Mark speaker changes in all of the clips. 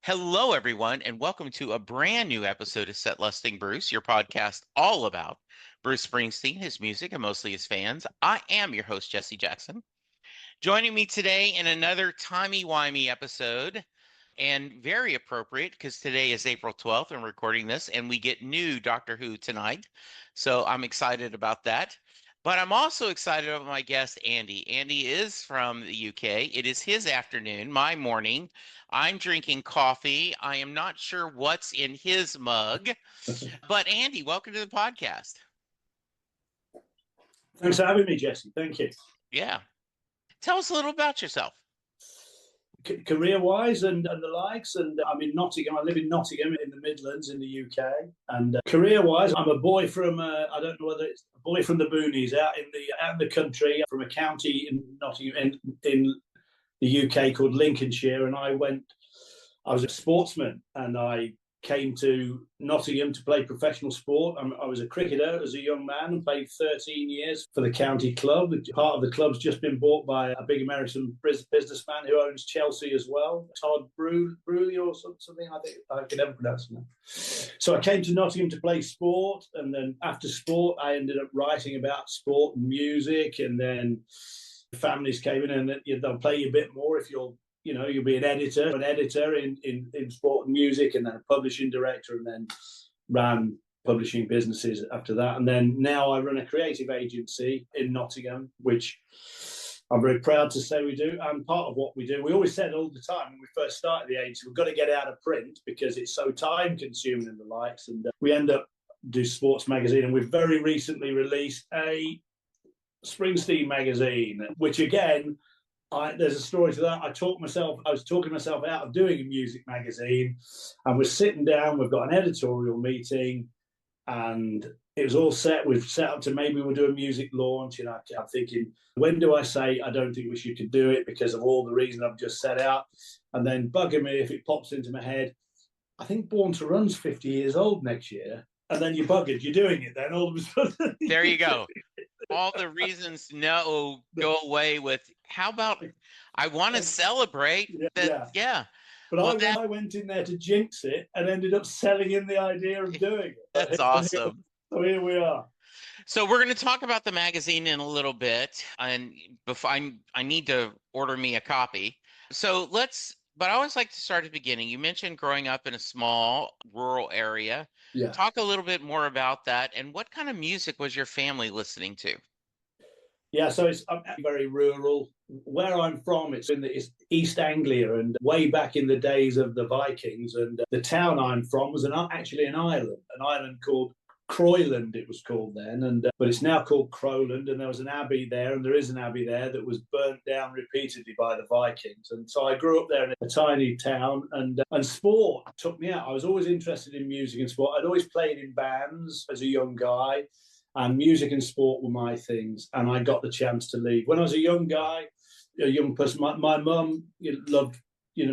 Speaker 1: Hello, everyone, and welcome to a brand new episode of Set Lusting Bruce, your podcast all about Bruce Springsteen, his music, and mostly his fans. I am your host, Jesse Jackson. Joining me today in another timey-wimey episode, and very appropriate because today is April 12th and recording this, and we get new Doctor Who tonight. So I'm excited about that. But I'm also excited about my guest, Andy. Andy is from the UK. It is his afternoon, my morning. I'm drinking coffee. I am not sure what's in his mug. But Andy, welcome to the podcast.
Speaker 2: Thanks for having me, Jesse. Thank you.
Speaker 1: Yeah. Tell us a little about yourself.
Speaker 2: Career-wise and the likes, and I'm in Nottingham. I live in Nottingham in the Midlands in the UK. And career-wise, I'm a boy from I don't know whether it's a boy from the boonies out in the country, from a county in Nottingham in the UK called Lincolnshire. And I was a sportsman, and I came to Nottingham to play professional sport. I was a cricketer as a young man and played 13 years for the county club. Part of the club's just been bought by a big American businessman who owns Chelsea as well, Todd Brewley or something. I think I can never pronounce his name. So I came to Nottingham to play sport, and then after sport, I ended up writing about sport and music, and then families came in and they'll play you a bit more if you'll be an editor in sport and music, and then a publishing director, and then ran publishing businesses after that. And then now I run a creative agency in Nottingham, which I'm very proud to say we do. And part of what we do, we always said all the time when we first started the agency, we've got to get out of print because it's so time consuming and the likes. And we end up do sports magazine, and we've very recently released a Springsteen magazine, which again, there's a story to that. I was talking myself out of doing a music magazine, and we're sitting down. We've got an editorial meeting, and it was all set. We've set up to maybe we'll do a music launch. And I'm thinking, when do I say I don't think we should do it because of all the reasons I've just set out? And then bugging me if it pops into my head. I think Born to Run's 50 years old next year, and then you're buggered. You're doing it then all of a sudden.
Speaker 1: There you go. All the reasons no go away with, how about I want to celebrate that? Yeah.
Speaker 2: But I went in there to jinx it and ended up selling in the idea of doing it.
Speaker 1: That's awesome.
Speaker 2: So here we are.
Speaker 1: So we're going to talk about the magazine in a little bit, and before I need to order me a copy. But I always like to start at the beginning. You mentioned growing up in a small rural area.
Speaker 2: Yeah.
Speaker 1: Talk a little bit more about that, and what kind of music was your family listening to?
Speaker 2: Yeah, so I'm very rural. Where I'm from, it's East Anglia, and way back in the days of the Vikings. And the town I'm from was actually an island called Croyland, it was called then, but it's now called Crowland, and there was an abbey there, and there is an abbey there that was burnt down repeatedly by the Vikings. And so I grew up there in a tiny town, and sport took me out. I was always interested in music and sport. I'd always played in bands as a young guy, and music and sport were my things, and I got the chance to leave. When I was a young guy, a young person, my mum loved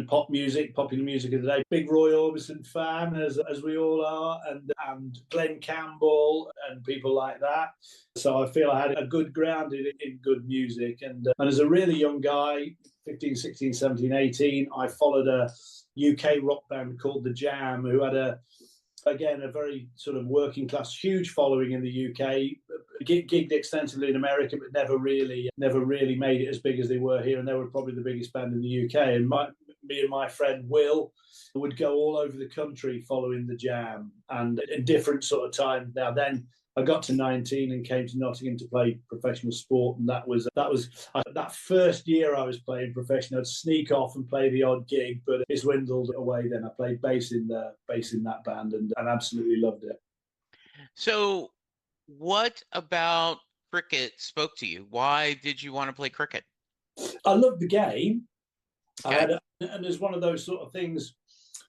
Speaker 2: popular music of the day. Big Roy Orbison fan, as we all are, and Glenn Campbell and people like that. So I feel I had a good ground in good music. And as a really young guy, 15, 16, 17, 18, I followed a UK rock band called The Jam, who had a very sort of working class, huge following in the UK, gigged extensively in America, but never really made it as big as they were here. And they were probably the biggest band in the UK. And me and my friend Will would go all over the country following The Jam, and in different sort of times. Now then, I got to 19 and came to Nottingham to play professional sport, and that first year I was playing professional. I'd sneak off and play the odd gig, but it dwindled away. Then I played bass in that band, and absolutely loved it.
Speaker 1: So, what about cricket spoke to you? Why did you want to play cricket?
Speaker 2: I loved the game.
Speaker 1: Okay.
Speaker 2: And there's one of those sort of things.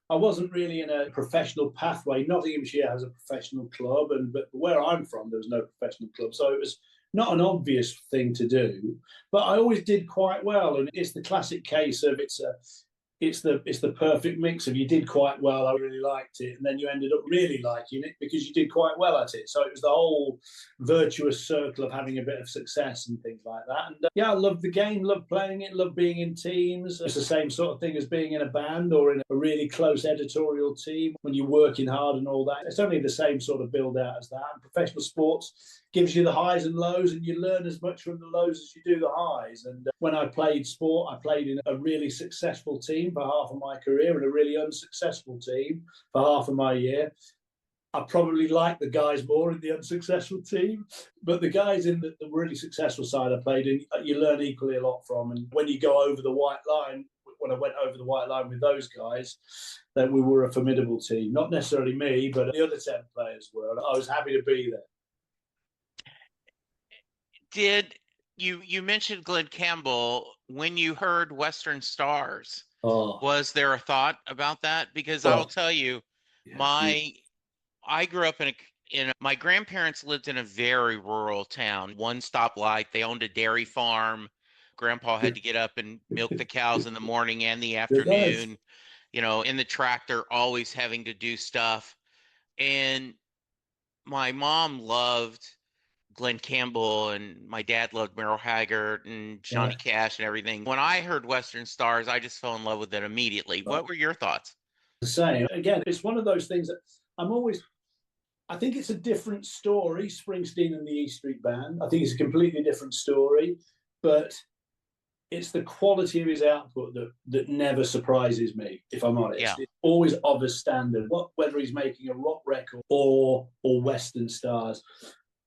Speaker 2: I wasn't really in a professional pathway. Nottinghamshire has a professional club, but where I'm from, there was no professional club. So it was not an obvious thing to do, but I always did quite well. And it's the classic case of it's the perfect mix of you did quite well, I really liked it, and then you ended up really liking it because you did quite well at it. So it was the whole virtuous circle of having a bit of success and things like that. And yeah, I love the game, love playing it, love being in teams. It's the same sort of thing as being in a band or in a really close editorial team when you're working hard and all that. It's only the same sort of build out as that. And professional sports gives you the highs and lows, and you learn as much from the lows as you do the highs. And when I played sport, I played in a really successful team for half of my career and a really unsuccessful team for half of my year. I probably like the guys more in the unsuccessful team, but the guys in the really successful side I played in, you learn equally a lot from. And when you go over the white line, when I went over the white line with those guys, then we were a formidable team. Not necessarily me, but the other 10 players were. I was happy to be there.
Speaker 1: Did you mentioned Glenn Campbell when you heard Western Stars?
Speaker 2: Oh,
Speaker 1: Was there a thought about that? Because
Speaker 2: oh
Speaker 1: I'll tell you,
Speaker 2: yeah.
Speaker 1: I grew up my grandparents lived in a very rural town, one stoplight. They owned a dairy farm. Grandpa had to get up and milk the cows in the morning and the afternoon, in the tractor, always having to do stuff. And my mom loved Glenn Campbell, and my dad loved Merle Haggard and Johnny
Speaker 2: Yeah.
Speaker 1: Cash and everything. When I heard Western Stars, I just fell in love with it immediately. What were your thoughts?
Speaker 2: The same. Again, it's one of those things that I think it's a different story, Springsteen and the E Street Band. I think it's a completely different story, but it's the quality of his output that never surprises me, if I'm honest.
Speaker 1: Yeah.
Speaker 2: It's always of a standard, whether he's making a rock record or Western Stars.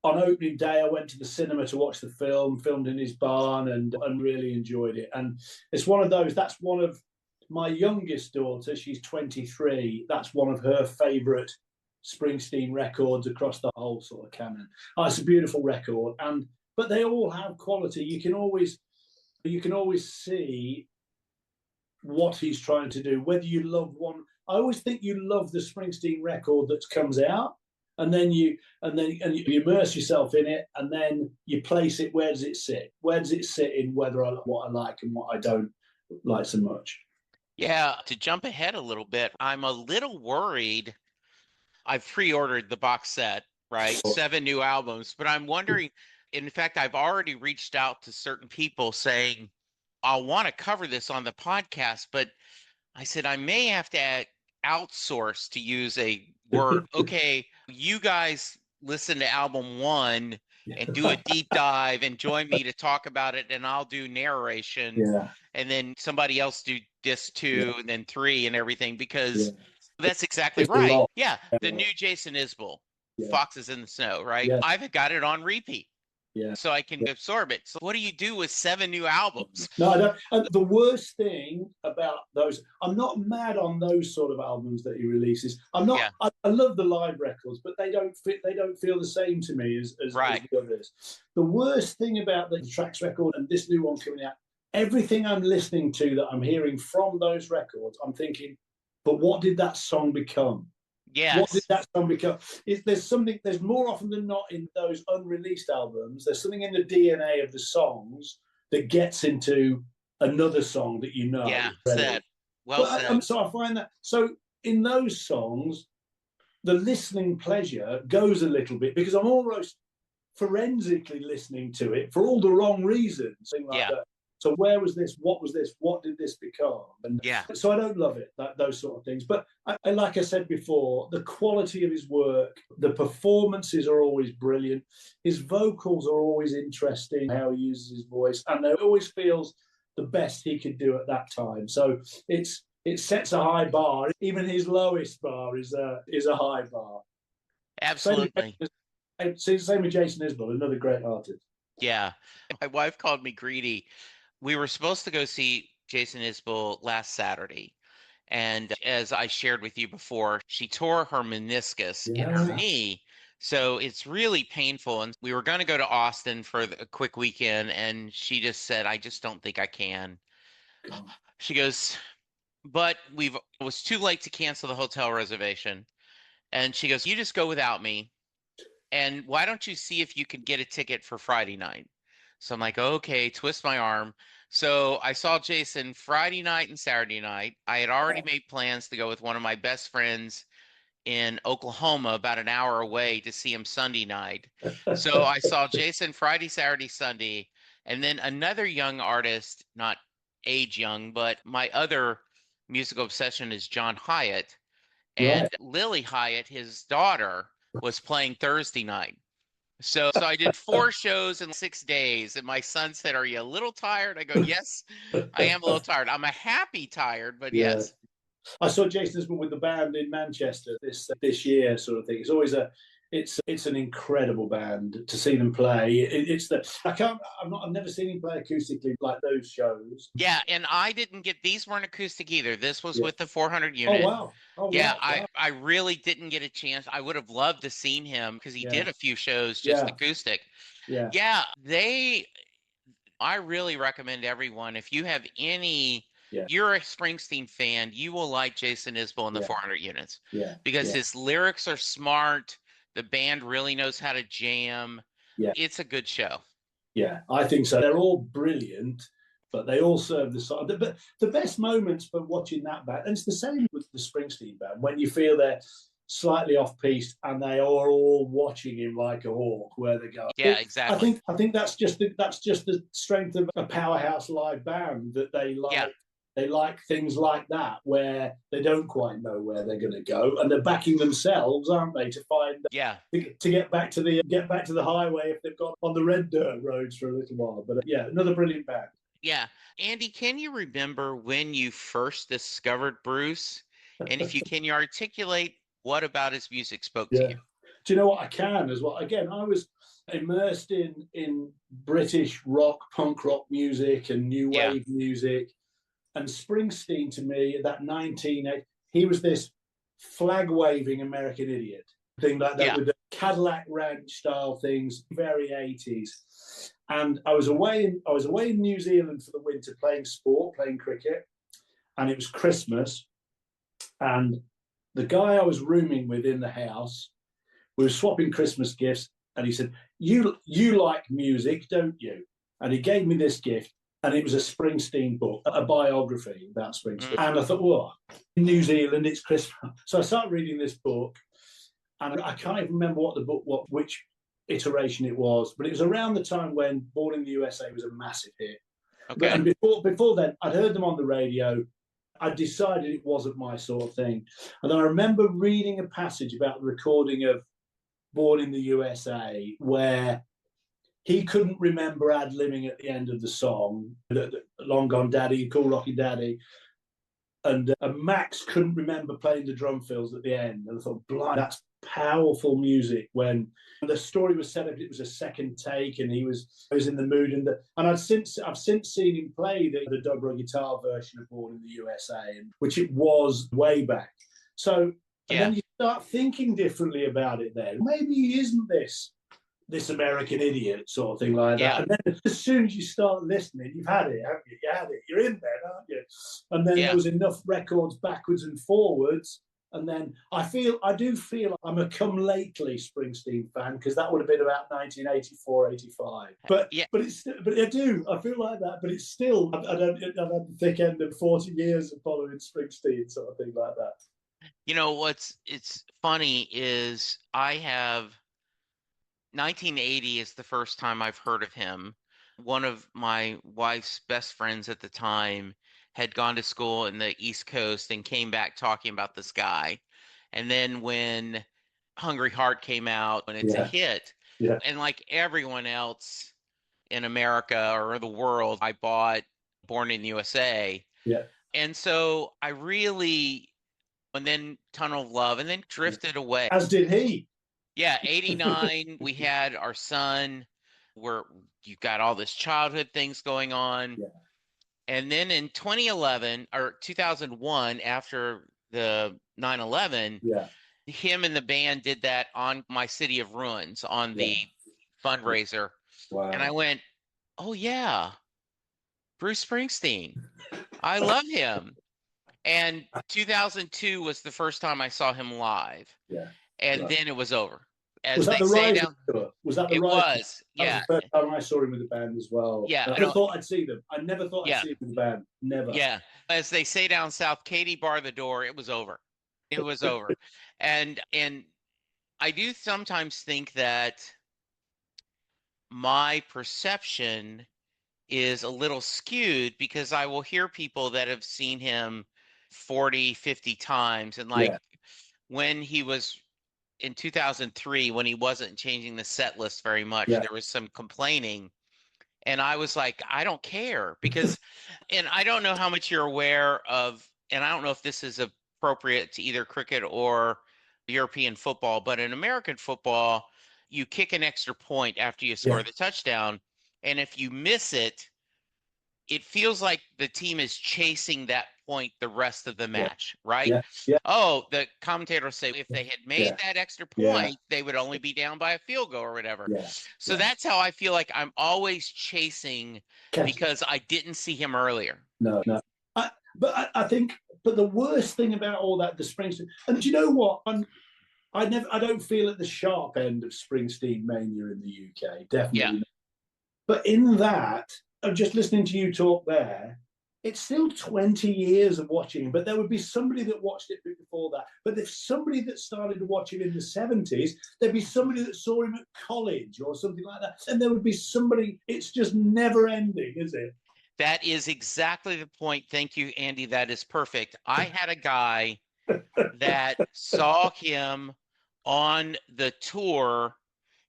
Speaker 2: On opening day, I went to the cinema to watch the film, filmed in his barn, and really enjoyed it. And it's one of those, that's one of my youngest daughter, she's 23, that's one of her favourite Springsteen records across the whole sort of canon. Oh, it's a beautiful record, but they all have quality. You can always see what he's trying to do. Whether you love one, I always think you love the Springsteen record that comes out, and then you immerse yourself in it, and then you place it. Where does it sit? Where does it sit in what I like and what I don't like so much?
Speaker 1: Yeah, to jump ahead a little bit, I'm a little worried. I've pre-ordered the box set, right? 7 new albums, but I'm wondering, in fact, I've already reached out to certain people saying, I want to cover this on the podcast, but I said, I may have to outsource, to use a word. Okay, you guys listen to album 1 and do a deep dive and join me to talk about it, and I'll do narration.
Speaker 2: Yeah.
Speaker 1: And then somebody else do disc 2 and then 3 and everything, because that's exactly
Speaker 2: It's
Speaker 1: right. Yeah, the new Jason Isbell,
Speaker 2: Yeah.
Speaker 1: Foxes in the Snow, right?
Speaker 2: Yeah.
Speaker 1: I've got it on repeat.
Speaker 2: Yeah.
Speaker 1: So I can absorb it. So what do you do with 7 new albums?
Speaker 2: No, I don't. And the worst thing about those, I'm not mad on those sort of albums that he releases. I'm not.
Speaker 1: Yeah.
Speaker 2: I love the live records, but they don't fit. They don't feel the same to me as
Speaker 1: Right.
Speaker 2: the others. The worst thing about the Tracks record and this new one coming out, everything I'm listening to that I'm hearing from those records, I'm thinking, but what did that song become?
Speaker 1: Yes.
Speaker 2: What did that song become? There's more often than not in those unreleased albums, there's something in the DNA of the songs that gets into another song that you know.
Speaker 1: Yeah, said. Well said.
Speaker 2: So I find that, so in those songs, the listening pleasure goes a little bit because I'm almost forensically listening to it for all the wrong reasons. Like that. So where was this? What was this? What did this become? And so I don't love it, those sort of things. But like I said before, the quality of his work, the performances are always brilliant. His vocals are always interesting, how he uses his voice. And it always feels the best he could do at that time. So it sets a high bar. Even his lowest bar is a high bar.
Speaker 1: Absolutely.
Speaker 2: Same with Jason Isbell, another great artist.
Speaker 1: Yeah. My wife called me greedy. We were supposed to go see Jason Isbell last Saturday. And as I shared with you before, she tore her meniscus in her knee. So it's really painful. And we were going to go to Austin for a quick weekend. And she just said, I just don't think I can. She goes, but it was too late to cancel the hotel reservation. And she goes, you just go without me. And why don't you see if you can get a ticket for Friday night? So I'm like, okay, twist my arm. So I saw Jason Friday night and Saturday night. I had already made plans to go with one of my best friends in Oklahoma, about an hour away, to see him Sunday night. So I saw Jason Friday, Saturday, Sunday, and then another young artist, not age young, but my other musical obsession is John Hyatt. And
Speaker 2: Right.
Speaker 1: Lily Hyatt, his daughter, was playing Thursday night. So I did 4 shows in 6 days, and my son said, "Are you a little tired?" I go, "Yes, I am a little tired. I'm a happy tired, but
Speaker 2: Yeah.
Speaker 1: yes."
Speaker 2: I saw Jason has been with the band in Manchester this year, sort of thing. It's always it's an incredible band to see them play. It's the I've never seen him play acoustically like those shows.
Speaker 1: Yeah, and I didn't get, these weren't acoustic either. This was
Speaker 2: Yeah.
Speaker 1: with the 400
Speaker 2: Oh
Speaker 1: unit.
Speaker 2: wow. Oh
Speaker 1: Yeah,
Speaker 2: right.
Speaker 1: I
Speaker 2: Wow.
Speaker 1: I really didn't get a chance. I would have loved to seen him because he
Speaker 2: Yeah.
Speaker 1: did a few shows just
Speaker 2: Yeah.
Speaker 1: acoustic.
Speaker 2: Yeah.
Speaker 1: Yeah, I really recommend everyone, if you have any,
Speaker 2: Yeah.
Speaker 1: you're a Springsteen fan, you will like Jason Isbell and the
Speaker 2: Yeah.
Speaker 1: 400 units
Speaker 2: Yeah.
Speaker 1: because
Speaker 2: Yeah.
Speaker 1: his lyrics are smart. The band really knows how to jam.
Speaker 2: Yeah.
Speaker 1: It's a good show.
Speaker 2: Yeah, I think so. They're all brilliant, but they all serve the song. The best moments for watching that band, and it's the same with the Springsteen band, when you feel they're slightly off piece and they are all watching him like a hawk where they go.
Speaker 1: Yeah,
Speaker 2: I
Speaker 1: exactly.
Speaker 2: think that's just the strength of a powerhouse live band, that
Speaker 1: Yeah,
Speaker 2: they like things like that where they don't quite know where they're going to go, and they're backing themselves, aren't they, to find
Speaker 1: yeah.
Speaker 2: to get back to the highway if they've gone on the red dirt roads for a little while. But yeah, another brilliant band.
Speaker 1: Yeah. Andy, can you remember when you first discovered Bruce? And if you can, you articulate what about his music spoke to
Speaker 2: Yeah.
Speaker 1: you?
Speaker 2: Do you know what? I can as well. Again, I was immersed in British rock, punk rock music and new
Speaker 1: Yeah.
Speaker 2: wave music. And Springsteen, to me, that 1980, he was this flag waving American idiot thing like that,
Speaker 1: Yeah.
Speaker 2: with the Cadillac Ranch style things, very 80s. And I was away in New Zealand for the winter playing sport, playing cricket, and it was Christmas. And the guy I was rooming with in the house, we were swapping Christmas gifts, and he said, "You like music, don't you?" And he gave me this gift, and it was a Springsteen book, a biography about Springsteen. And I thought, well, in New Zealand, it's Christmas. So I started reading this book, and I can't even remember which iteration it was, but it was around the time when Born in the USA was a massive hit.
Speaker 1: Okay.
Speaker 2: And before then, I'd heard them on the radio. I decided it wasn't my sort of thing. And then I remember reading a passage about the recording of Born in the USA where he couldn't remember ad-libbing at the end of the song, Long Gone Daddy, Cool Rockin' Daddy, and Max couldn't remember playing the drum fills at the end. And I thought, blind, that's powerful music. When the story was set up, it was a second take, and he was in the mood. And I've since seen him play the dobro guitar version of Born in the USA, which it was way back. So and then you start thinking differently about it. Then maybe he isn't this American idiot sort of thing like that. And then as soon as you start listening, you've had it, haven't you? You had it. You're in there, aren't you? And then there was enough records backwards and forwards. And then I do feel I'm a come lately Springsteen fan, because that would have been about 1984, 85. But I feel like that. But it's still, I've had the thick end of 40 years of following Springsteen, sort of thing like that.
Speaker 1: You know, it's funny is 1980 is the first time I've heard of him. One of my wife's best friends at the time had gone to school in the East Coast and came back talking about this guy. And then when Hungry Heart came out, and it's a hit, and like everyone else in America or the world, I bought Born in the USA.
Speaker 2: Yeah.
Speaker 1: And so I really, and then Tunnel of Love, and then drifted away.
Speaker 2: As did he.
Speaker 1: Yeah, 89, we had our son, where you've got all this childhood things going on.
Speaker 2: Yeah.
Speaker 1: And then in 2011 or 2001, after the 9/11, him and the band did that on My City of Ruins on the fundraiser.
Speaker 2: Wow.
Speaker 1: And I went, oh yeah, Bruce Springsteen. I love him. And 2002 was the first time I saw him live.
Speaker 2: Yeah.
Speaker 1: And then it was over. as
Speaker 2: Was that
Speaker 1: they
Speaker 2: the
Speaker 1: say
Speaker 2: Rising
Speaker 1: down.
Speaker 2: tour? Was that the
Speaker 1: It
Speaker 2: Rising?
Speaker 1: was,
Speaker 2: That was
Speaker 1: yeah,
Speaker 2: the first time I saw him with the band as well.
Speaker 1: yeah,
Speaker 2: I never thought I'd see them. I never thought I'd
Speaker 1: yeah,
Speaker 2: see him with the band. Never.
Speaker 1: yeah. As they say down south, Katie barred the door. It was over. It was over. And I do sometimes think that my perception is a little skewed because I will hear people that have seen him 40, 50 times. And like
Speaker 2: Yeah,
Speaker 1: when he was in 2003, when he wasn't changing the set list very much,
Speaker 2: yeah,
Speaker 1: there was some complaining. And I was like, I don't care because, and I don't know how much you're aware of, and I don't know if this is appropriate to either cricket or European football, but in American football, you kick an extra point after you score
Speaker 2: yeah,
Speaker 1: the touchdown. And if you miss it, it feels like the team is chasing that point the rest of the
Speaker 2: yeah,
Speaker 1: match, right?
Speaker 2: yeah, yeah,
Speaker 1: Oh, the commentators say if they had made
Speaker 2: yeah,
Speaker 1: that extra
Speaker 2: yeah,
Speaker 1: point, they would only be down by a field goal or whatever.
Speaker 2: yeah,
Speaker 1: So
Speaker 2: yeah.
Speaker 1: that's how I feel like I'm always chasing
Speaker 2: Catch.
Speaker 1: because I didn't see him earlier.
Speaker 2: No, no. I think, but the worst thing about all that, the Springsteen, and do you know what? I don't feel at the sharp end of Springsteen mania in the UK,
Speaker 1: Yeah.
Speaker 2: definitely not. But in that, of just listening to you talk there, it's still 20 years of watching him, but there would be somebody that watched it before that. But if somebody that started to watch him in the 70s, there'd be somebody that saw him at college or something like that. And there would be somebody, it's just never ending, is it?
Speaker 1: That is exactly the point. Thank you, Andy. That is perfect. I had a guy that saw him on the tour.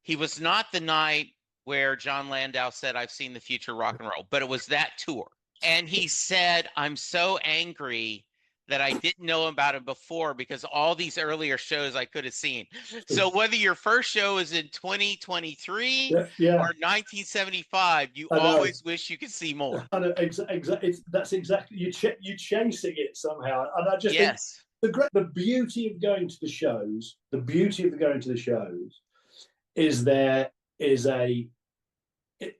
Speaker 1: He was not the night where John Landau said, I've seen the future rock and roll, but it was that tour. And he said, I'm so angry that I didn't know about it before because all these earlier shows I could have seen. So whether your first show is in 2023
Speaker 2: Yeah, yeah.
Speaker 1: or 1975, you
Speaker 2: I know.
Speaker 1: always wish you could see more.
Speaker 2: I know, that's exactly you chasing it somehow, and I just think
Speaker 1: Yes.
Speaker 2: the beauty of going to the shows, the beauty of going to the shows, is there is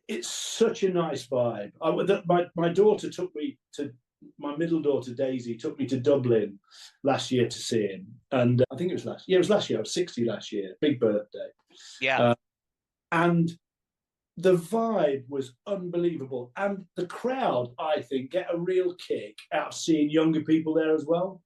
Speaker 2: it's such a nice vibe. My daughter took me to my middle daughter Daisy took me to Dublin last year to see him, and I think it was last year. It was last year. I was 60 last year, big birthday.
Speaker 1: Yeah.
Speaker 2: And the vibe was unbelievable, and the crowd, I think, get a real kick out of seeing younger people there as well.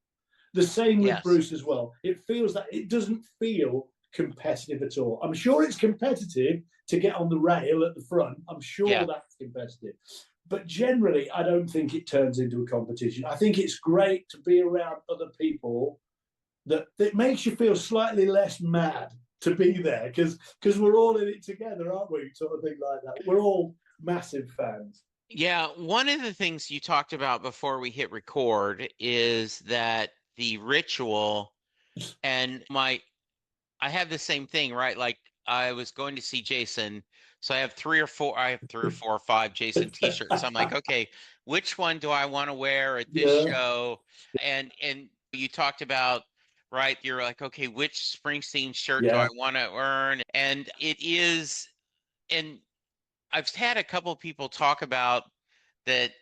Speaker 2: The same with
Speaker 1: Yes.
Speaker 2: Bruce as well. It feels that it doesn't feel competitive at all. I'm sure it's competitive to get on the rail at the front. I'm sure that's competitive. But generally, I don't think it turns into a competition. I think it's great to be around other people that makes you feel slightly less mad to be there because we're all in it together, aren't we? Sort of thing like that. We're all massive fans.
Speaker 1: Yeah, one of the things you talked about before we hit record is that the ritual and I have the same thing, right? Like I was going to see Jason, so I have three or four or five Jason t-shirts. I'm like, okay, which one do I want to wear at this show? And you talked about, right, you're like, okay, which Springsteen shirt do I want to earn? And it is, and I've had a couple people talk about that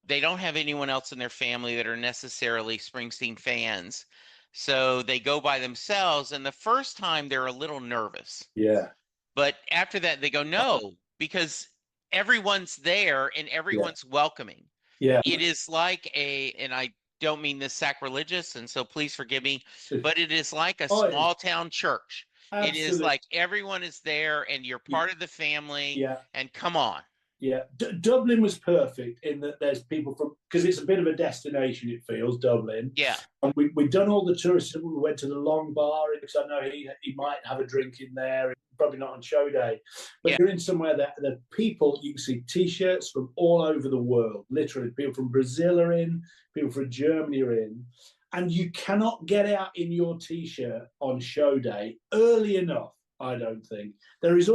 Speaker 1: they don't have anyone else in their family that are necessarily Springsteen fans. So they go by themselves. And the first time they're a little nervous.
Speaker 2: Yeah.
Speaker 1: But after that, they go, no, because everyone's there and everyone's welcoming.
Speaker 2: Yeah.
Speaker 1: It is like and I don't mean this sacrilegious, and so please forgive me, but it is like a small town church. Absolutely. It is like everyone is there and you're part of the family.
Speaker 2: Yeah.
Speaker 1: And come on.
Speaker 2: Yeah, Dublin was perfect in that there's people from, because it's a bit of a destination, it feels, Dublin.
Speaker 1: Yeah.
Speaker 2: And we've done all the tourists. We went to the Long Bar because I know he might have a drink in there, probably not on show day. But you're in somewhere that the people, you can see T-shirts from all over the world, literally. People from Brazil are in, people from Germany are in. And you cannot get out in your T-shirt on show day early enough. I don't think there will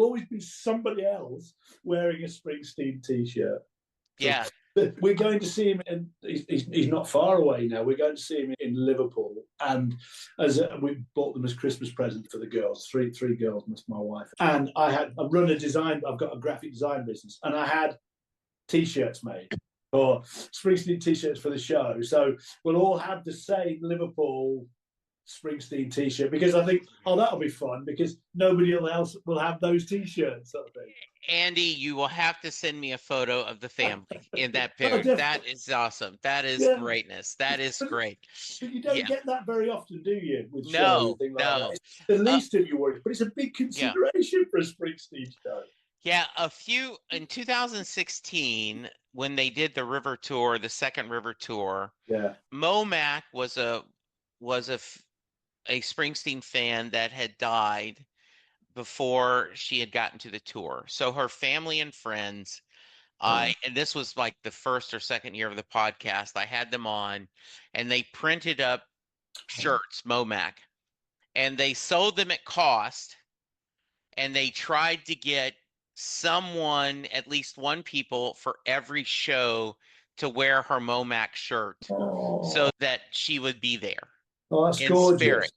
Speaker 2: always be somebody else wearing a Springsteen T-shirt.
Speaker 1: Yeah,
Speaker 2: we're going to see him, and he's not far away now. We're going to see him in Liverpool, and as we bought them as Christmas present for the girls, three girls, plus my wife. And I've got a graphic design business, and I had T-shirts made, or Springsteen T-shirts for the show. So we'll all have the same Liverpool Springsteen t-shirt because I think, oh, that'll be fun because nobody else will have those t-shirts, sort of thing.
Speaker 1: Andy, you will have to send me a photo of the family in that
Speaker 2: Oh,
Speaker 1: picture. That is awesome. That is
Speaker 2: yeah.
Speaker 1: greatness. That is great.
Speaker 2: But you don't get that very often, do you, with shows
Speaker 1: No,
Speaker 2: and things like
Speaker 1: no.
Speaker 2: that? It's the least of your worries, but it's a big consideration for a Springsteen show.
Speaker 1: Yeah, in 2016, when they did the River Tour, the second River Tour, Mo Mack was a Springsteen fan that had died before she had gotten to the tour. So her family and friends, and this was like the first or second year of the podcast, I had them on, and they printed up shirts, Mo Mack, and they sold them at cost, and they tried to get someone, at least one people for every show to wear her Mo Mack shirt so that she would be there.
Speaker 2: Oh, that's
Speaker 1: in
Speaker 2: gorgeous.
Speaker 1: Spirit.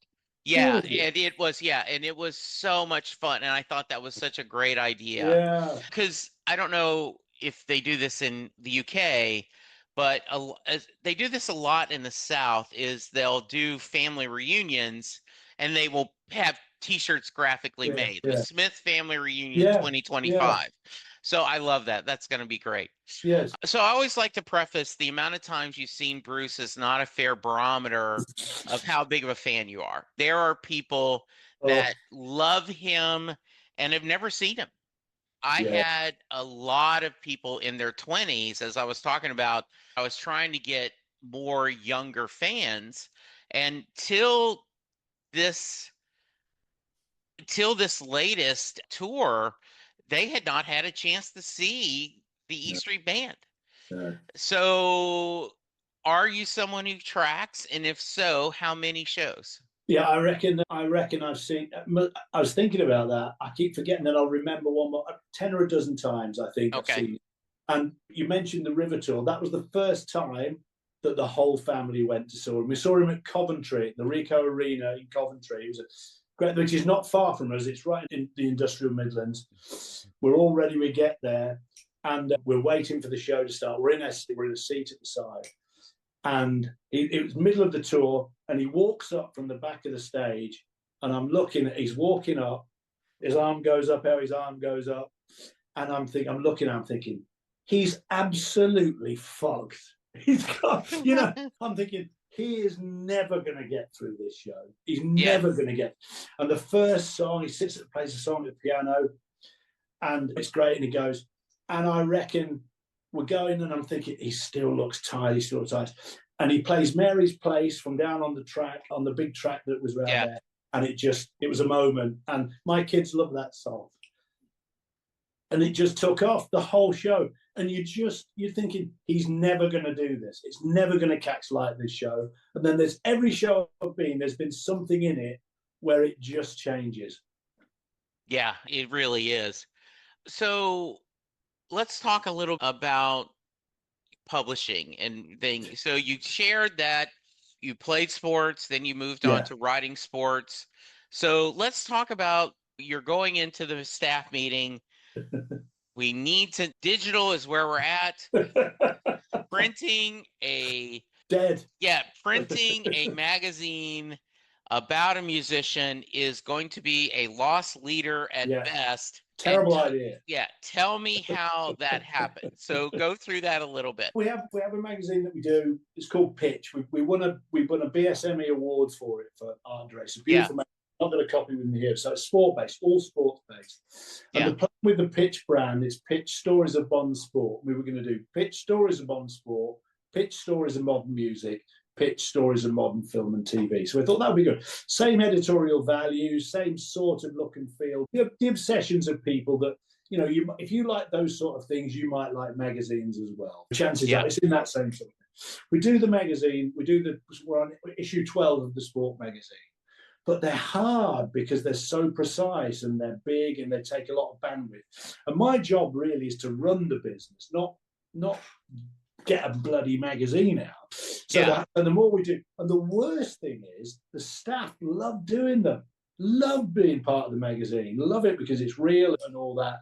Speaker 1: Yeah,
Speaker 2: gorgeous.
Speaker 1: and it was so much fun, and I thought that was such a great idea.
Speaker 2: Yeah.
Speaker 1: Because I don't know if they do this in the UK, but they do this a lot in the South, is they'll do family reunions, and they will have T-shirts graphically made. The Smith Family Reunion 2025. So I love that. That's going to be great.
Speaker 2: Yes.
Speaker 1: So I always like to preface the amount of times you've seen Bruce is not a fair barometer of how big of a fan you are. There are people that love him and have never seen him. I had a lot of people in their 20s, as I was talking about. I was trying to get more younger fans, and till this latest tour, they had not had a chance to see the E Street Band. So are you someone who tracks? And if so, how many shows?
Speaker 2: Yeah, I reckon I've seen. I was thinking about that. I keep forgetting that I'll remember one more 10 or a dozen times, I think. I've seen it. And you mentioned the River Tour. That was the first time that the whole family went to saw him. We saw him at Coventry, the Ricoh Arena in Coventry. It was great, which is not far from us. It's right in the industrial Midlands. We're all ready. We get there, and we're waiting for the show to start. We're in a seat at the side, and it was middle of the tour, and he walks up from the back of the stage, and I'm looking at. He's walking up. His arm goes up. How his arm goes up, and I'm thinking, he's absolutely fogged. He's got, I'm thinking, he is never going to get through this show. He's never going to get. And the first song, he sits and plays a song at the piano, and it's great. And he goes, and I reckon we're going, and I'm thinking, he still looks tired. And he plays Mary's Place from down on the track, on the big track that was around there. And it was a moment. And my kids love that song. And it just took off the whole show. And you're thinking, he's never going to do this. It's never going to catch like this show. And then there's every show I've been, there's been something in it where it just changes.
Speaker 1: Yeah, it really is. So let's talk a little about publishing and things. So you shared that you played sports, then you moved on to writing sports. So let's talk about, you're going into the staff meeting. We need to, digital is where we're at. Printing a magazine about a musician is going to be a lost leader at best.
Speaker 2: Terrible idea.
Speaker 1: Yeah, tell me how that happened. So go through that a little bit.
Speaker 2: We have a magazine that we do. It's called Pitch. We won a BSME awards for it for art direction. It's a beautiful magazine. I've got a copy with me here. So it's sport-based, all sports-based. And the plan with the Pitch brand is Pitch Stories of Modern Sport. We were going to do Pitch Stories of Modern Sport, Pitch Stories of Modern Music, Pitch Stories of Modern Film and TV. So I thought that would be good. Same editorial values, same sort of look and feel. The obsessions of people that, if you like those sort of things, you might like magazines as well. Chances are it's in that same sort of thing. We do the magazine. We're on issue 12 of the sport magazine. But they're hard because they're so precise and they're big and they take a lot of bandwidth. And my job really is to run the business, not get a bloody magazine out. So and the more we do, and the worst thing is the staff love doing them, love being part of the magazine, love it because it's real and all that.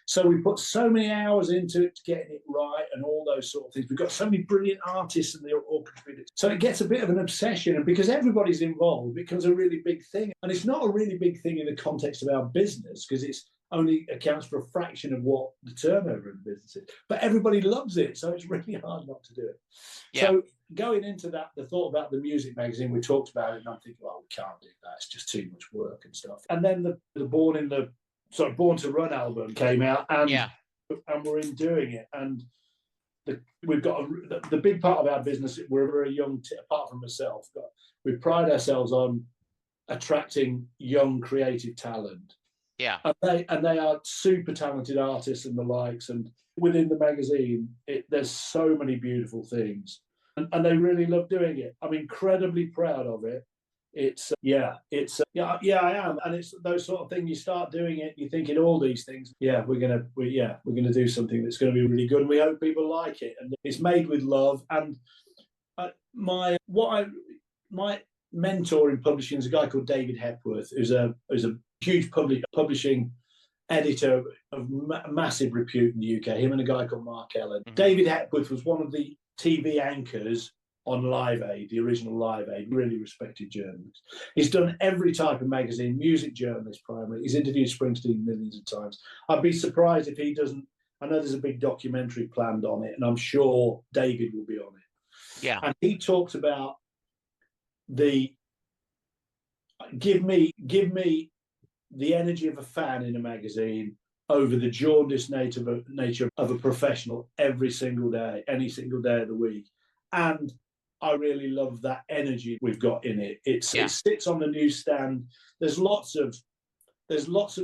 Speaker 2: So we put so many hours into it, getting it right and all those sort of things. We've got so many brilliant artists and they all contribute. So it gets a bit of an obsession, and because everybody's involved, it becomes a really big thing. And it's not a really big thing in the context of our business, because it's only accounts for a fraction of what the turnover of the business is. But everybody loves it, so it's really hard not to do it. Yeah. So going into that, the thought about the music magazine, we talked about it, and I'm thinking, well, we can't do that. It's just too much work and stuff. And then the Born to Run album came out, and we're in doing it. And we've got the big part of our business. We're a very young, apart from myself, but we pride ourselves on attracting young creative talent.
Speaker 1: Yeah,
Speaker 2: and they are super talented artists and the likes. And within the magazine, there's so many beautiful things, and they really love doing it. I'm incredibly proud of it. I am, and it's those sort of things. You start doing it, you're thinking all these things. Yeah, we're gonna do something that's going to be really good, and we hope people like it. And it's made with love. And my mentor in publishing is a guy called David Hepworth, who's a huge publishing editor of massive repute in the UK. Him and a guy called Mark Ellen. Mm-hmm. David Hepworth was one of the TV anchors on Live Aid, the original Live Aid, really respected journalist. He's done every type of magazine, music journalist primarily. He's interviewed Springsteen millions of times. I'd be surprised if he doesn't. I know there's a big documentary planned on it, and I'm sure David will be on it.
Speaker 1: Yeah. And
Speaker 2: he talks about give me the energy of a fan in a magazine over the jaundiced nature of a professional every single day, any single day of the week. And I really love that energy we've got in it. It sits on the newsstand. There's lots of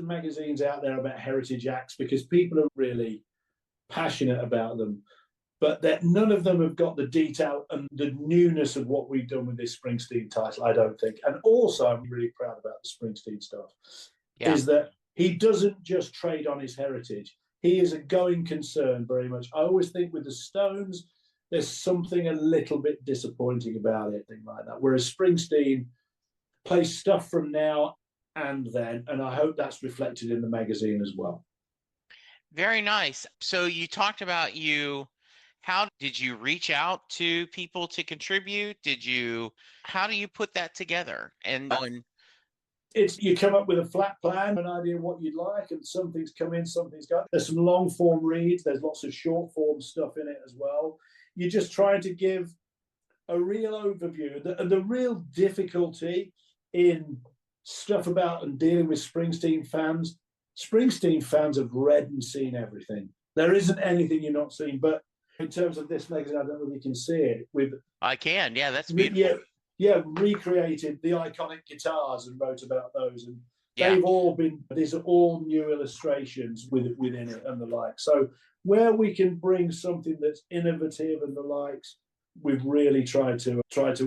Speaker 2: magazines out there about heritage acts because people are really passionate about them, but that none of them have got the detail and the newness of what we've done with this Springsteen title, I don't think. And also, I'm really proud about the Springsteen stuff, is that he doesn't just trade on his heritage. He is a going concern very much. I always think with the Stones, there's something a little bit disappointing about it, thing like that. Whereas Springsteen plays stuff from now and then, and I hope that's reflected in the magazine as well.
Speaker 1: Very nice. So you talked about how did you reach out to people to contribute? How do you put that together? And
Speaker 2: you come up with a flat plan, an idea of what you'd like, and some things come in, some things go. There's some long form reads, there's lots of short form stuff in it as well. You're just trying to give a real overview. The real difficulty in stuff about and dealing with Springsteen fans have read and seen everything. There isn't anything you're not seeing. But in terms of this magazine, I don't know if you can see it.
Speaker 1: I can, yeah, that's beautiful.
Speaker 2: Recreated the iconic guitars and wrote about those. And these are all new illustrations within it and the like. So where we can bring something that's innovative and the likes, we've really tried to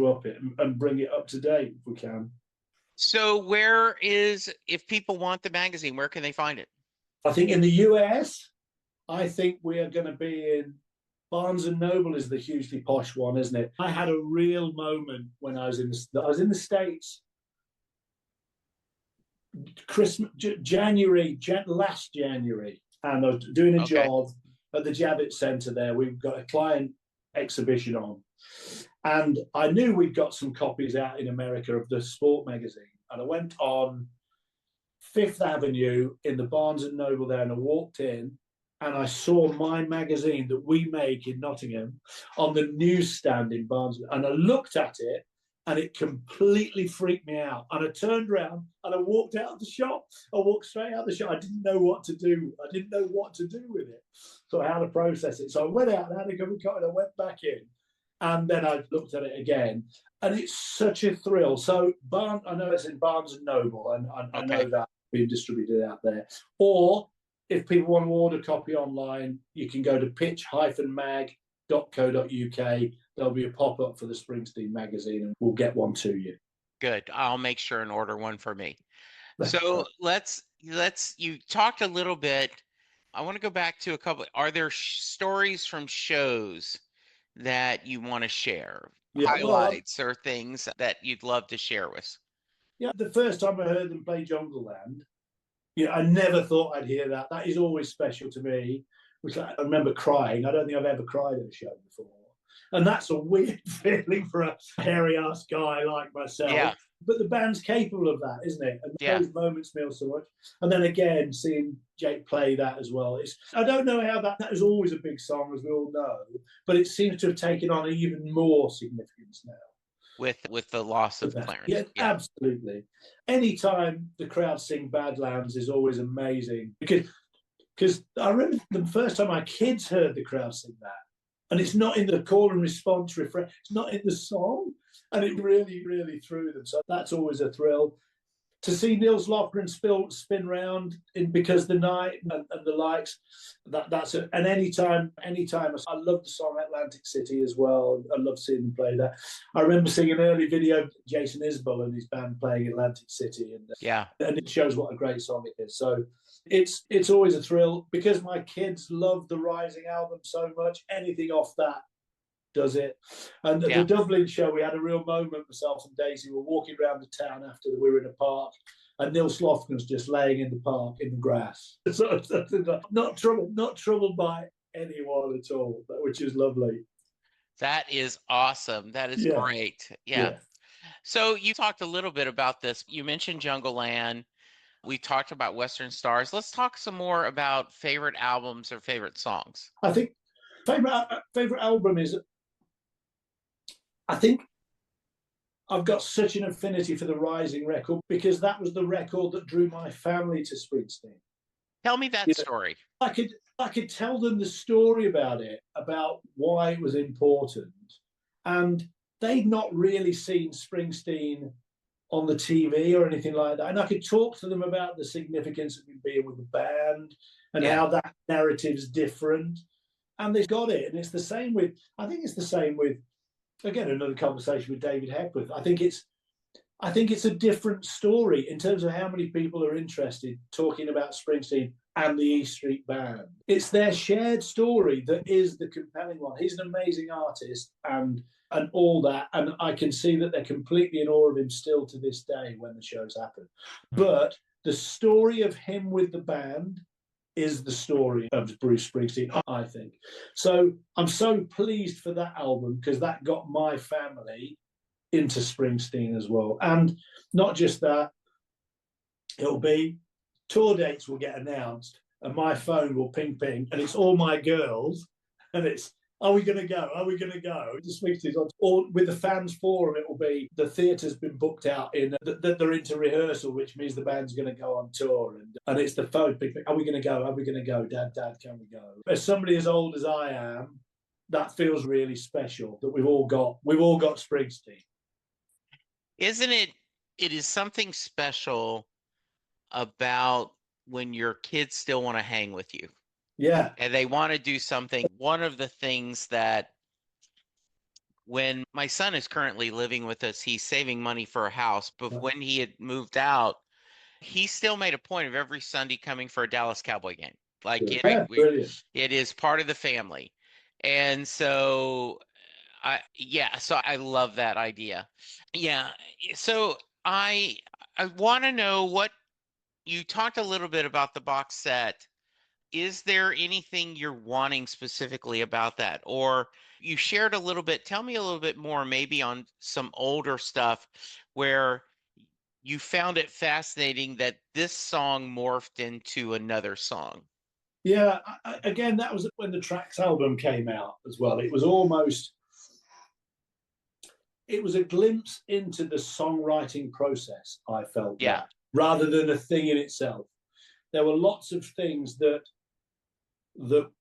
Speaker 2: up it and bring it up to date if we can.
Speaker 1: So if people want the magazine, where can they find it?
Speaker 2: I think in the US, I think we are going to be in Barnes and Noble is the hugely posh one, isn't it? I had a real moment when I was in the States. Christmas, last January, and I was doing a job at the Javits Centre there. We've got a client exhibition on, and I knew we'd got some copies out in America of the sport magazine, and I went on Fifth Avenue in the Barnes and Noble there, and I walked in, and I saw my magazine that we make in Nottingham on the newsstand in Barnes, and I looked at it, and it completely freaked me out. And I turned around and I walked out of the shop. I walked straight out of the shop. I didn't know what to do. I didn't know what to do with it. So I had to process it. So I went out and had a cup of coffee and I went back in. And then I looked at it again. And it's such a thrill. So I know it's in Barnes and Noble, and I know that being distributed out there. Or if people want to order a copy online, you can go to pitch-mag.co.uk. There'll be a pop-up for the Springsteen magazine, and we'll get one to you.
Speaker 1: Good. I'll make sure and order one for me. So you talked a little bit. I want to go back to a couple. Are there stories from shows that you want to share? Highlights or things that you'd love to share with?
Speaker 2: Yeah, the first time I heard them play Jungleland, I never thought I'd hear that. That is always special to me. Which I remember crying. I don't think I've ever cried at a show before. And that's a weird feeling for a hairy-ass guy like myself.
Speaker 1: Yeah.
Speaker 2: But the band's capable of that, isn't it? And
Speaker 1: Yeah.
Speaker 2: those moments mean so much. And then again, seeing Jake play that as well. I don't know how that was always a big song, as we all know, but it seems to have taken on even more significance now.
Speaker 1: With the loss of Clarence.
Speaker 2: Yeah, absolutely. Anytime the crowd sing Badlands is always amazing, because I remember the first time my kids heard the crowd sing that, and it's not in the call and response refrain, it's not in the song, and it really, really threw them. So that's always a thrill. To see Nils Lofgren spin round in Because the Night and the likes, that's it. And anytime, I love the song Atlantic City as well. I love seeing them play that. I remember seeing an early video of Jason Isbell and his band playing Atlantic City, and it shows what a great song it is. So it's always a thrill because my kids love the Rising album so much. Anything off that does it. And the Dublin show, we had a real moment. Myself and Daisy were walking around the town after we were in a park, and Nils Lofgren's just laying in the park in the grass. So, not troubled by anyone at all, which is lovely.
Speaker 1: That is awesome. That is great. Yeah. So you talked a little bit about this. You mentioned Jungle Land. We talked about Western Stars. Let's talk some more about favorite albums or favorite songs.
Speaker 2: I think favorite album is, I think I've got such an affinity for the Rising record because that was the record that drew my family to Springsteen.
Speaker 1: Tell me that story.
Speaker 2: I could tell them the story about it, about why it was important. And they'd not really seen Springsteen on the TV or anything like that. And I could talk to them about the significance of him being with the band and how that narrative's different. And they got it. And it's the same with, again, another conversation with David Hepworth. I think it's a different story in terms of how many people are interested talking about Springsteen and the E Street Band. It's their shared story that is the compelling one. He's an amazing artist and all that, and I can see that they're completely in awe of him still to this day when the shows happen. But the story of him with the band is the story of Bruce Springsteen, I think. So I'm so pleased for that album because that got my family into Springsteen as well. And not just that, it'll be tour dates will get announced and my phone will ping, and it's all my girls, and it's, are we going to go? Are we going to go? The Springsteen on, or with the fans forum, it will be the theatre's been booked out in that they're into rehearsal, which means the band's going to go on tour, and it's the phone. Are we going to go? Are we going to go? Dad, can we go? As somebody as old as I am, that feels really special that we've all got Springsteen.
Speaker 1: Isn't it? It is something special about when your kids still want to hang with you.
Speaker 2: Yeah.
Speaker 1: And they want to do something. One of the things that when my son is currently living with us, he's saving money for a house. But when he had moved out, he still made a point of every Sunday coming for a Dallas Cowboy game. Like it is part of the family. And so I love that idea. Yeah. So I want to know what you talked a little bit about the box set. Is there anything you're wanting specifically about that? Or you shared a little bit, tell me a little bit more maybe on some older stuff where you found it fascinating that this song morphed into another song.
Speaker 2: Yeah, again, that was when the Tracks album came out as well. It was a glimpse into the songwriting process, I felt.
Speaker 1: Yeah.
Speaker 2: Rather than a thing in itself. There were lots of things that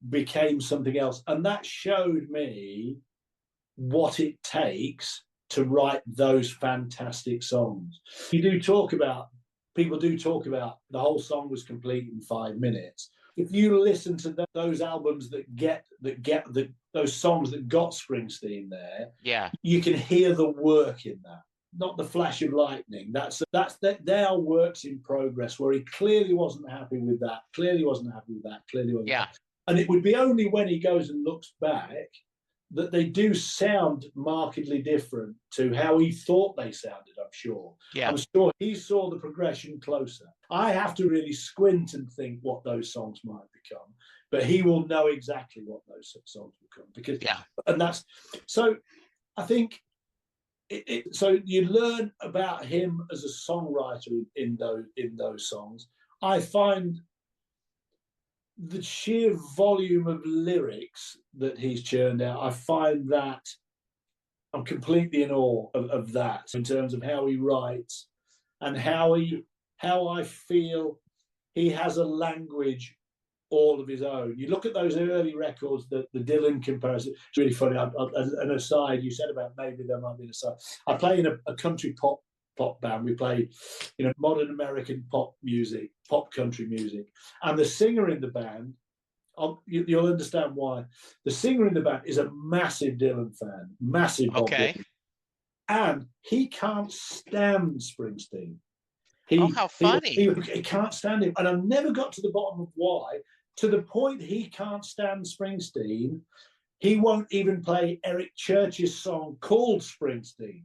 Speaker 2: became something else. And that showed me what it takes to write those fantastic songs. People do talk about the whole song was complete in 5 minutes. If you listen to those albums those songs that got Springsteen there, you can hear the work in that. Not the flash of lightning. They are works in progress where he clearly wasn't happy with that. Clearly wasn't happy with that. Clearly wasn't. Yeah. And it would be only when he goes and looks back that they do sound markedly different to how he thought they sounded. I'm sure. Yeah. I'm sure he saw the progression closer. I have to really squint and think what those songs might become but he will know exactly what those songs will come, because and that's so. I think so. You learn about him as a songwriter in those songs. I find the sheer volume of lyrics that he's churned out, I find that I'm completely in awe of that, in terms of how he writes and how I feel he has a language all of his own. You look at those early records, the Dylan comparison. It's really funny. An aside, you said about maybe there might be an aside. I play in a country pop band. We play, modern American pop music, pop country music, and the singer in the band, you'll understand why. The singer in the band is a massive Dylan fan, massive Bob Dylan, and he can't stand Springsteen.
Speaker 1: How funny.
Speaker 2: He can't stand him, and I've never got to the bottom of why. To the point he can't stand Springsteen, he won't even play Eric Church's song called Springsteen.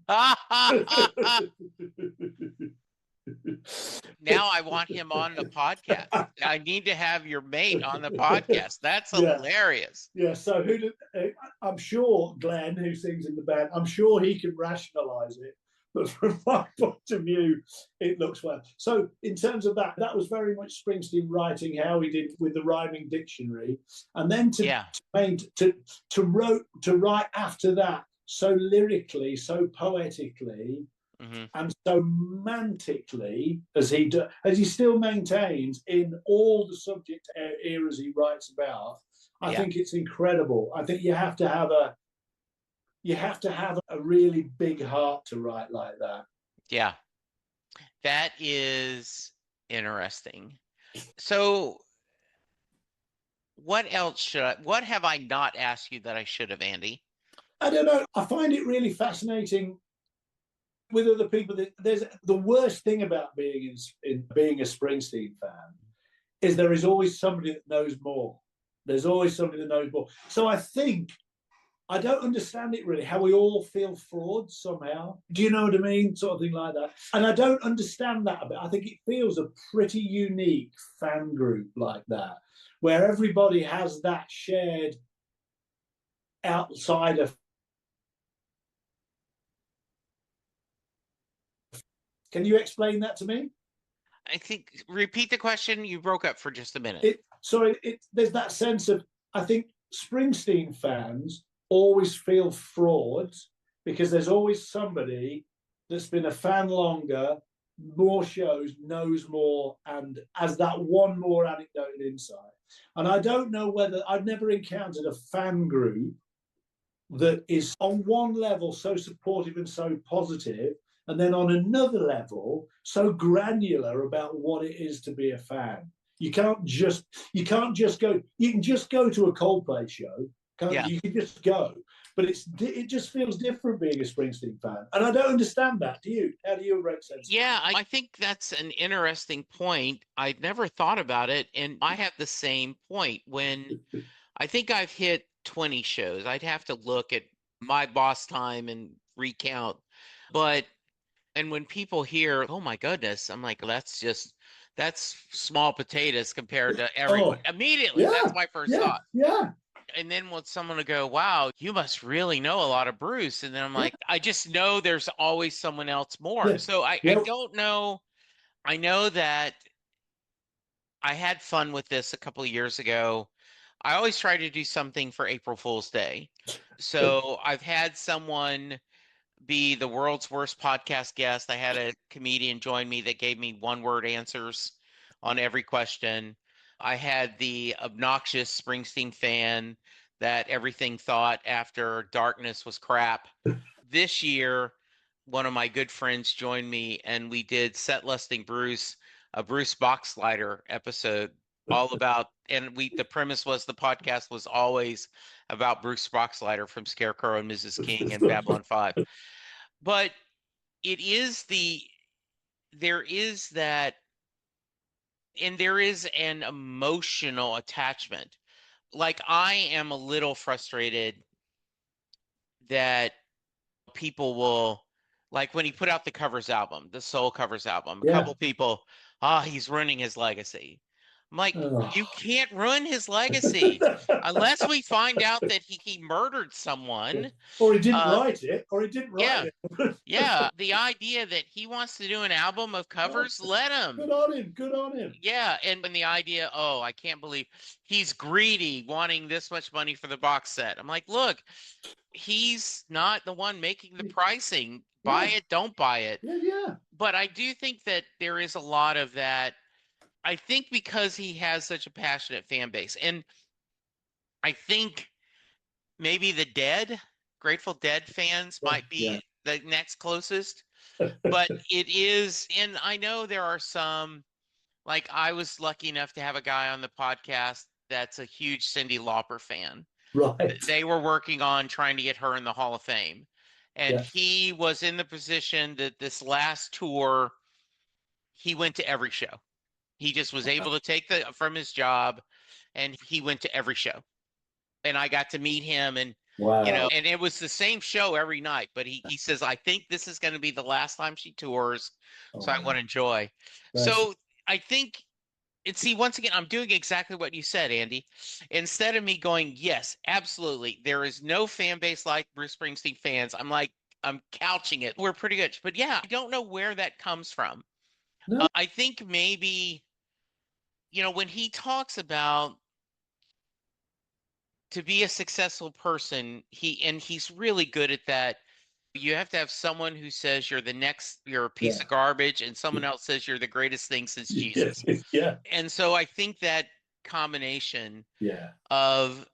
Speaker 1: Now I want him on the podcast. I need to have your mate on the podcast. That's hilarious.
Speaker 2: Yeah, so I'm sure Glenn, who sings in the band, I'm sure he can rationalize it. But from my point of view, it looks well. So in terms of that was very much Springsteen writing how he did with the rhyming dictionary. And then to write after that so lyrically, so poetically, and so romantically, as he still maintains in all the subject eras he writes about. I think it's incredible. I think you have to have a really big heart to write like that.
Speaker 1: Yeah, that is interesting. So what have I not asked you that I should have, Andy?
Speaker 2: I don't know. I find it really fascinating with other people. There's the worst thing about being a Springsteen fan is there is always somebody that knows more. There's always somebody that knows more. So I don't understand it really, how we all feel frauds somehow. Do you know what I mean? Sort of thing like that. And I don't understand that a bit. I think it feels a pretty unique fan group like that, where everybody has that shared outsider. Can you explain that to me?
Speaker 1: I think, repeat the question. You broke up for just a minute.
Speaker 2: There's that sense of, I think Springsteen fans always feel frauds because there's always somebody that's been a fan longer, more shows, knows more, and has that one more anecdote and insight. And I don't know whether I've never encountered a fan group that is on one level so supportive and so positive, and then on another level so granular about what it is to be a fan. You can't just go. You can just go to a Coldplay show. You can just go, but it just feels different being a Springsteen fan, and I don't understand that. Do you? How do you make sense?
Speaker 1: Yeah, I think that's an interesting point. I've never thought about it, and I have the same point. When I think I've hit 20 shows, I'd have to look at my boss time and recount. And when people hear, "Oh my goodness," I'm like, that's small potatoes compared to everyone. Immediately, that's my first thought.
Speaker 2: Yeah.
Speaker 1: And then when someone will go, "Wow, you must really know a lot of Bruce," and then I'm like, I just know there's always someone else more. Yeah. So I don't know. I know that I had fun with this a couple of years ago. I always try to do something for April Fool's Day. So I've had someone be the world's worst podcast guest. I had a comedian join me that gave me one-word answers on every question. I had the obnoxious Springsteen fan that everything thought after Darkness was crap. This year, one of my good friends joined me and we did Set Lusting Bruce, a Bruce Boxleiter episode all about, and the premise was the podcast was always about Bruce Boxleiter from Scarecrow and Mrs. King and Babylon 5. But there is that, and there is an emotional attachment. Like, I am a little frustrated that people will, like when he put out the covers album, the Soul covers album, a couple people, he's ruining his legacy. I'm like,
Speaker 2: Oh.
Speaker 1: you can't ruin his legacy unless we find out that he murdered someone.
Speaker 2: Or he didn't write it, or he didn't
Speaker 1: Yeah.
Speaker 2: write it.
Speaker 1: Yeah. The idea that he wants to do an album of covers, let him.
Speaker 2: Good on him. Good on him.
Speaker 1: Yeah. And when the idea, oh, I can't believe he's greedy, wanting this much money for the box set. I'm like, look, he's not the one making the pricing. Buy it, don't buy it.
Speaker 2: Yeah.
Speaker 1: But I do think that there is a lot of that. I think because he has such a passionate fan base. And I think maybe the Grateful Dead fans might be the next closest. But it is, and I know there are some, like I was lucky enough to have a guy on the podcast that's a huge Cyndi Lauper fan.
Speaker 2: Right.
Speaker 1: They were working on trying to get her in the Hall of Fame. And he was in the position that this last tour, he went to every show. He just was able to take from his job, and he went to every show. And I got to meet him, and and it was the same show every night. But he says, I think this is going to be the last time she tours, so I want to enjoy. So I think, and see, once again, I'm doing exactly what you said, Andy. Instead of me going, yes, absolutely, there is no fan base like Bruce Springsteen fans, I'm couching it. We're pretty good. But yeah, I don't know where that comes from.
Speaker 2: No.
Speaker 1: I think maybe, when he talks about to be a successful person, he's really good at that. You have to have someone who says you're a piece of garbage, and someone else says you're the greatest thing since Jesus.
Speaker 2: Yeah.
Speaker 1: And so I think that combination of,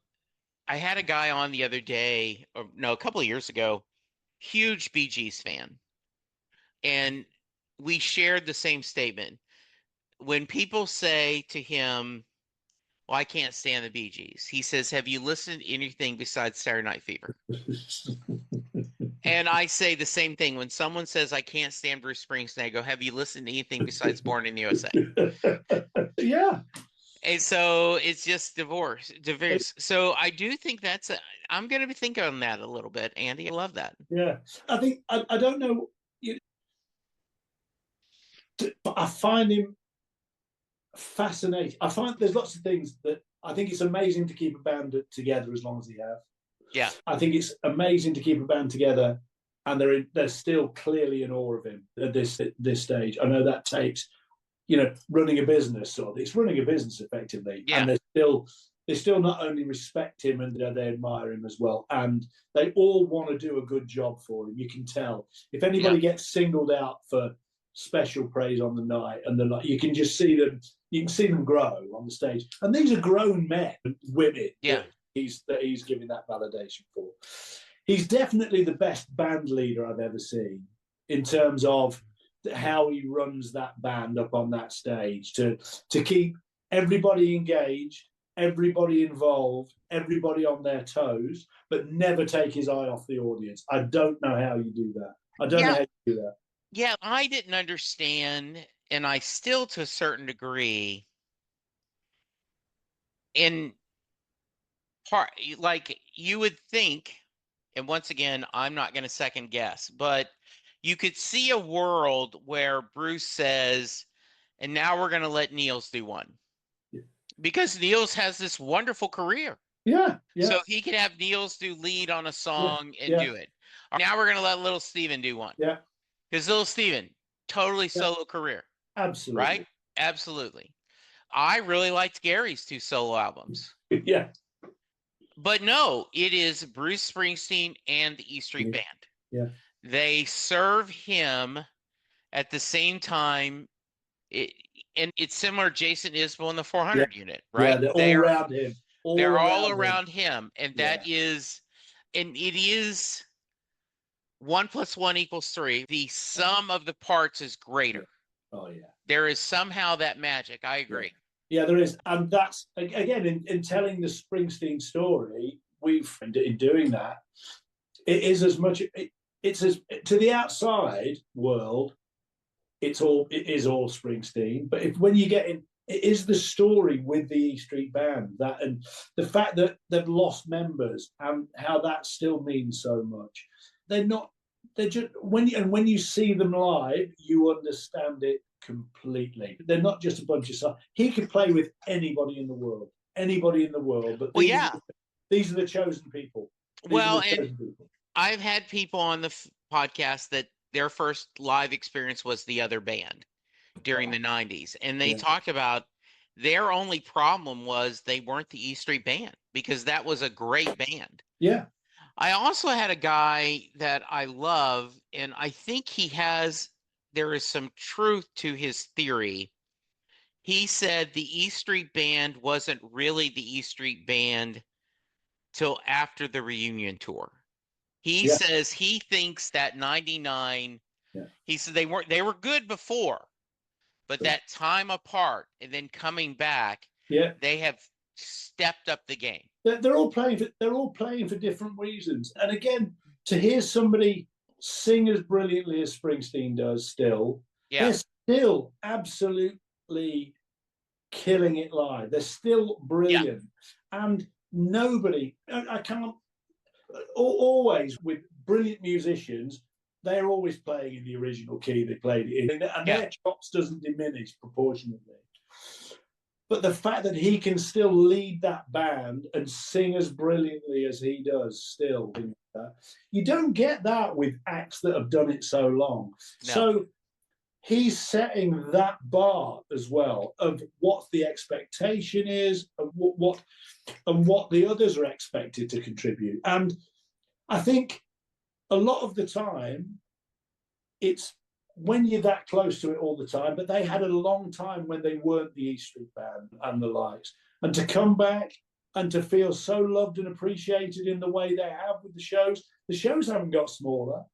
Speaker 1: I had a guy on the other day, a couple of years ago, huge Bee Gees fan. And we shared the same statement. When people say to him, well, I can't stand the Bee Gees, he says, have you listened to anything besides Saturday Night Fever? And I say the same thing. When someone says, I can't stand Bruce Springsteen, I go, have you listened to anything besides Born in the USA?
Speaker 2: Yeah.
Speaker 1: And so it's just divorce. So I do think I'm going to be thinking on that a little bit, Andy. I love that.
Speaker 2: Yeah. I think, I don't know, but I find him fascinating. I find there's lots of things that I think it's amazing to keep a band together as long as they have.
Speaker 1: Yeah.
Speaker 2: I think it's amazing to keep a band together, and they're still clearly in awe of him at this stage. I know that takes, running a business, or it's running a business effectively, and they still not only respect him, and they admire him as well, and they all want to do a good job for him. You can tell if anybody gets singled out for special praise on the night, and you can just see them. You can see them grow on the stage, and these are grown men, women.
Speaker 1: Yeah.
Speaker 2: That he's giving that validation for. He's definitely the best band leader I've ever seen in terms of how he runs that band up on that stage to keep everybody engaged, everybody involved, everybody on their toes, but never take his eye off the audience. I don't know how you do that. I don't know how you do that.
Speaker 1: Yeah, I didn't understand, and I still, to a certain degree, in part, like you would think, and once again, I'm not going to second guess, but you could see a world where Bruce says, and now we're going to let Niels do one. Yeah. Because Niels has this wonderful career.
Speaker 2: Yeah.
Speaker 1: So he could have Niels do lead on a song and do it. Now we're going to let Little Steven do one.
Speaker 2: Yeah.
Speaker 1: Because Little Steven, totally solo career.
Speaker 2: Absolutely.
Speaker 1: Right? Absolutely. I really liked Gary's 2 solo albums.
Speaker 2: Yeah.
Speaker 1: But no, it is Bruce Springsteen and the E Street Band.
Speaker 2: Yeah.
Speaker 1: They serve him at the same time. And it's similar to Jason Isbell and the 400 unit, right?
Speaker 2: Yeah, they're all around him.
Speaker 1: They're all around him. And that is, and it is 1 + 1 = 3. The sum of the parts is greater.
Speaker 2: Oh, yeah.
Speaker 1: There is somehow that magic. I agree.
Speaker 2: Yeah, there is. And that's, again, in telling the Springsteen story, in doing that, it is as much, it's as, to the outside world, it is all Springsteen. But when you get in, it is the story with the E Street Band, that, and the fact that they've lost members and how that still means so much. They're not they're just when you see them live, you understand it completely. They're not just a bunch of songs. He could play with anybody in the world, but
Speaker 1: Well, yeah.
Speaker 2: these are the chosen people. These are
Speaker 1: Well,
Speaker 2: the
Speaker 1: and
Speaker 2: chosen people.
Speaker 1: I've had people on the podcast that their first live experience was the other band during the 90s. And they
Speaker 2: Yeah,
Speaker 1: talked about their only problem was they weren't the E Street Band because that was a great band.
Speaker 2: yeah,
Speaker 1: I also had a guy that I love, and I think there is some truth to his theory. He said the E Street Band wasn't really the E Street Band till after the reunion tour. He
Speaker 2: yeah,
Speaker 1: says he thinks that 99,
Speaker 2: yeah.
Speaker 1: he said they were good before, but
Speaker 2: Sure.
Speaker 1: that time apart and then coming back,
Speaker 2: Yeah,
Speaker 1: they have stepped up the game.
Speaker 2: they're all playing for different reasons. And again, to hear somebody sing as brilliantly as Springsteen does,
Speaker 1: Yeah.
Speaker 2: they're still absolutely killing it live. They're still
Speaker 1: Yeah.
Speaker 2: brilliant, and nobody. I can't. Always with brilliant musicians, they're always playing in the original key they played it in, and
Speaker 1: Yeah.
Speaker 2: their chops doesn't diminish proportionately. But the fact that he can still lead that band and sing as brilliantly as he does, still, you don't get that with acts that have done it so long.
Speaker 1: No.
Speaker 2: So he's setting that bar as well of what the expectation is and what the others are expected to contribute. And I think a lot of the time it's when you're that close to it all the time, but they had a long time when they weren't the E Street Band and the likes. And to come back and to feel so loved and appreciated in the way they have with the shows haven't got smaller.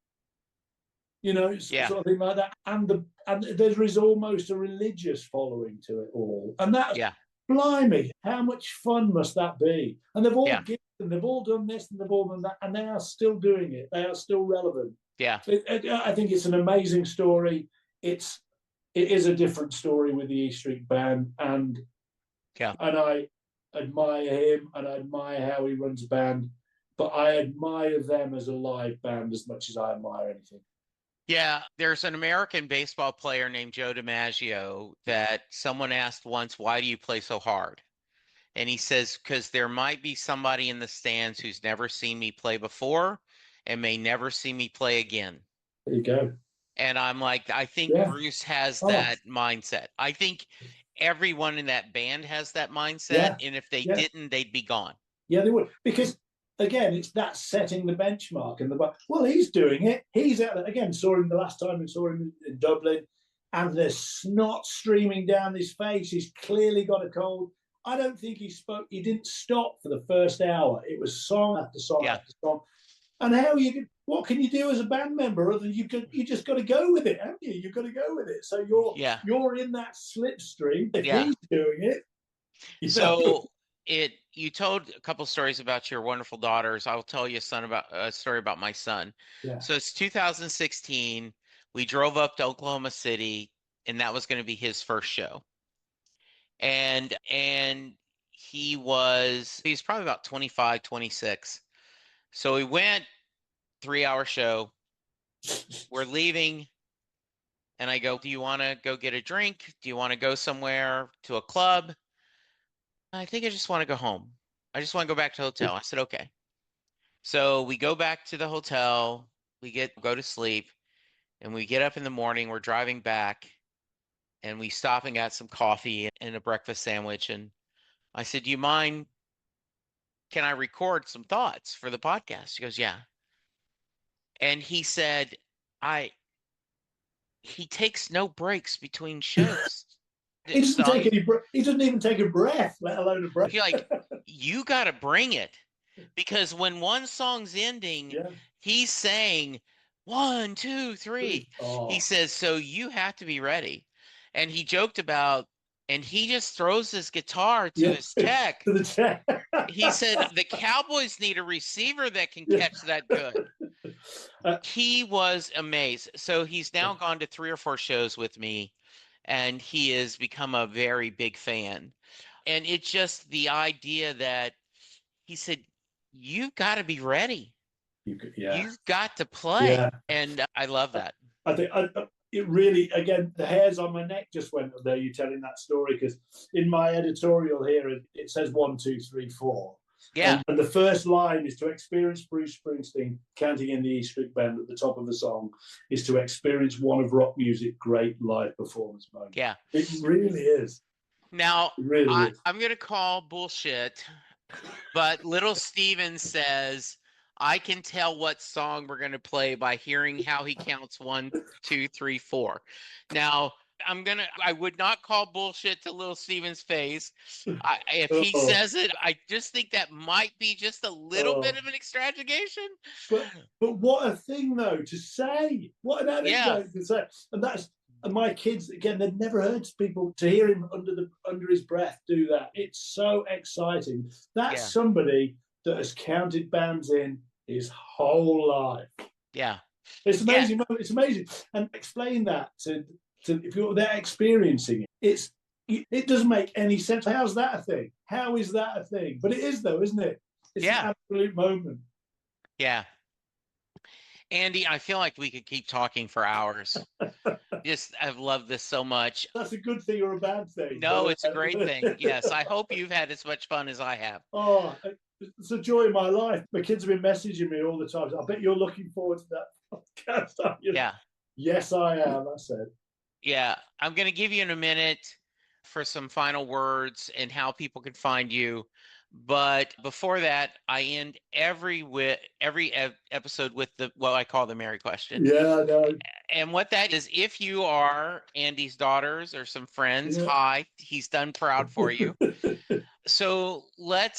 Speaker 1: Yeah.
Speaker 2: Sort of thing like that. And there is almost a religious following to it all. And that's blimey, how much fun must that be? And they've all given, they've all done this and they've all done that, and they are still doing it. They are still relevant.
Speaker 1: Yeah.
Speaker 2: I think it's an amazing story. It is a different story with the E Street Band, and I admire him and I admire how he runs a band, but I admire them as a live band as much as I admire anything.
Speaker 1: Yeah, there's an American baseball player named Joe DiMaggio that someone asked once, why do you play so hard? And he says, because there might be somebody in the stands who's never seen me play before and may never see me play again.
Speaker 2: There you go.
Speaker 1: And I'm like, I think Bruce has that mindset. I think everyone in that band has that mindset. And if they didn't, they'd be gone.
Speaker 2: Yeah, they would. Because again, it's that setting the benchmark. And well, he's doing it. He's out there. Again, saw him the last time we saw him in Dublin, and there's snot streaming down his face. He's clearly got a cold. I don't think he spoke. He didn't stop for the first hour. It was song after song after song. And what can you do as a band member other than you just got to go with it, haven't you? You've got to go with it. So you're in that slipstream. If he's doing it.
Speaker 1: So you told a couple stories about your wonderful daughters. I'll tell you a story about my son.
Speaker 2: Yeah.
Speaker 1: So it's 2016. We drove up to Oklahoma City, and that was going to be his first show. And he's probably about 25, 26. So we went 3-hour show. We're leaving. And I go, do you want to go get a drink? Do you want to go somewhere to a club? I think I just want to go home. I just want to go back to the hotel. I said, okay. So we go back to the hotel. We go to sleep. And we get up in the morning. We're driving back. And we stop and got some coffee and a breakfast sandwich. And I said, do you mind? Can I record some thoughts for the podcast? He goes, yeah. And he said, he takes no breaks between shows.
Speaker 2: He doesn't take any. He doesn't even take a breath, let alone a break.
Speaker 1: You're like, you got to bring it, because when one song's ending, he's saying 1, 2, 3. Oh. He says, so you have to be ready. And he joked about, and he just throws his guitar to his tech.
Speaker 2: To the tech.
Speaker 1: He said the Cowboys need a receiver that can catch that good. He was amazed. So he's now gone to 3 or 4 shows with me, and he has become a very big fan. And it's just the idea that he said, you've got to be ready. You've got to play.
Speaker 2: Yeah.
Speaker 1: And I love that.
Speaker 2: I think it really, again, the hairs on my neck just went up there. You telling that story, because in my editorial here it says 1, 2, 3, 4.
Speaker 1: Yeah.
Speaker 2: And the first line is to experience Bruce Springsteen, counting in the E Street Band at the top of the song, is to experience one of rock music's great live performance moments.
Speaker 1: Yeah.
Speaker 2: It really is.
Speaker 1: Now,
Speaker 2: It really is.
Speaker 1: I'm going to call bullshit, but Little Steven says, I can tell what song we're going to play by hearing how he counts 1, 2, 3, 4. Now, I would not call bullshit to Little Steven's face. If he says it, I just think that might be just a little bit of an exaggeration.
Speaker 2: But what a thing, though, to say. What an anecdote to say. And my kids, again, they'd never heard people, to hear him under his breath do that. It's so exciting. That's somebody that has counted bands in his whole life.
Speaker 1: Yeah.
Speaker 2: It's amazing. Yeah. It's amazing. And explain that to if you're there experiencing it. It doesn't make any sense. How's that a thing? How is that a thing? But it is, though, isn't it? It's an absolute moment.
Speaker 1: Yeah. Andy, I feel like we could keep talking for hours. I've loved this so much.
Speaker 2: That's a good thing or a bad thing?
Speaker 1: No, it's a great thing. Yes, I hope you've had as much fun as I have.
Speaker 2: Oh, it's a joy in my life. My kids have been messaging me all the time. I bet you're looking forward to that podcast, aren't you?
Speaker 1: Yeah.
Speaker 2: Yes, I am, I said.
Speaker 1: Yeah, I'm going to give you in a minute for some final words and how people can find you. But before that, I end every episode with what I call the Mary question.
Speaker 2: Yeah, I know.
Speaker 1: And what that is, if you are Andy's daughters or some friends, hi, he's done proud for you. So what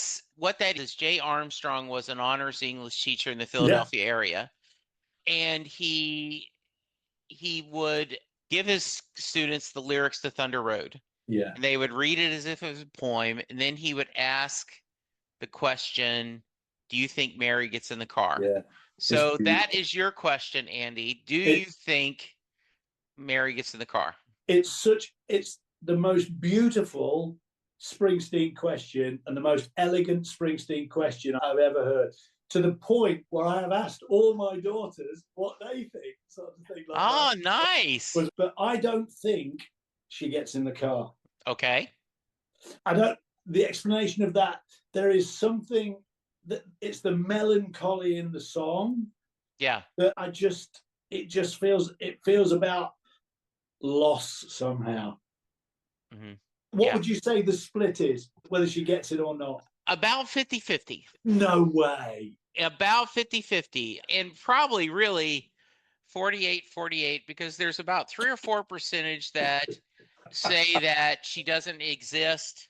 Speaker 1: that is, Jay Armstrong was an honors English teacher in the Philadelphia area. And he would give his students the lyrics to Thunder Road.
Speaker 2: Yeah.
Speaker 1: And they would read it as if it was a poem. And then he would ask the question, do you think Mary gets in the car?
Speaker 2: Yeah.
Speaker 1: So that is your question, Andy. Do you think Mary gets in the car? It's
Speaker 2: the most beautiful Springsteen question and the most elegant Springsteen question I've ever heard, to the point where I have asked all my daughters what they think, sort of thing like that.
Speaker 1: Nice.
Speaker 2: But I don't think she gets in the car.
Speaker 1: Okay.
Speaker 2: The explanation of that, there is something that it's the melancholy in the song.
Speaker 1: Yeah.
Speaker 2: That it feels about loss somehow.
Speaker 1: Mm-hmm.
Speaker 2: What would you say the split is, whether she gets it or not?
Speaker 1: About 50-50.
Speaker 2: No way.
Speaker 1: About 50-50. And probably really 48-48, because there's about 3 or 4% that say that she doesn't exist,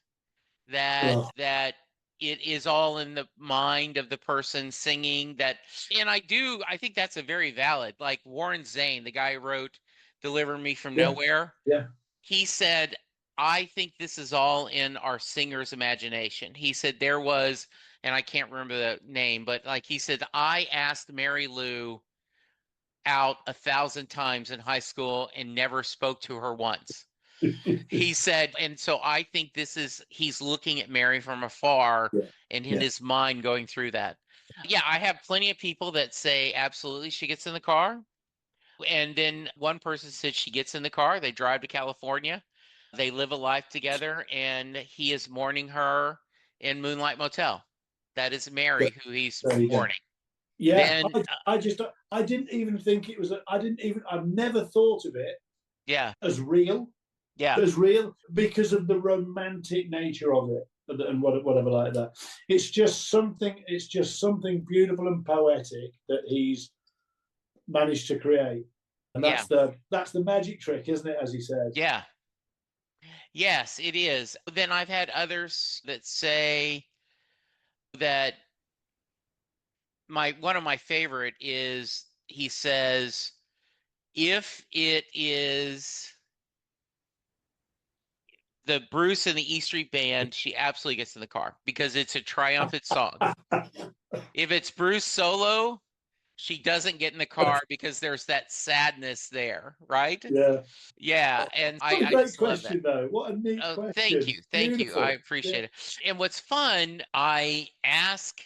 Speaker 1: that it is all in the mind of the person singing that. And I think that's a very valid, like Warren Zane, the guy who wrote Deliver Me from Nowhere.
Speaker 2: Yeah.
Speaker 1: He said, I think this is all in our singer's imagination. He said there was, and I can't remember the name, but like he said, I asked Mary Lou out 1,000 times in high school and never spoke to her once. He said, and so I think he's looking at Mary from afar and in his mind going through that. Yeah, I have plenty of people that say absolutely she gets in the car. And then one person said she gets in the car, they drive to California, they live a life together, and he is mourning her in Moonlight Motel. That is Mary who he's mourning.
Speaker 2: Yeah, I didn't even think it was. I've never thought of it.
Speaker 1: Yeah.
Speaker 2: As real.
Speaker 1: Yeah.
Speaker 2: As real, because of the romantic nature of it and whatever like that. It's just something beautiful and poetic that he's managed to create. And that's the magic trick, isn't it, as he said?
Speaker 1: Yeah. Yes, it is. Then I've had others that say that one of my favorite is, he says, if it is the Bruce and the E Street Band, she absolutely gets in the car because it's a triumphant song. If it's Bruce solo, she doesn't get in the car because there's that sadness there, right?
Speaker 2: Yeah.
Speaker 1: Yeah. And
Speaker 2: what a great question, though. What a neat question.
Speaker 1: Thank you. Thank you. I appreciate it. And what's fun, I ask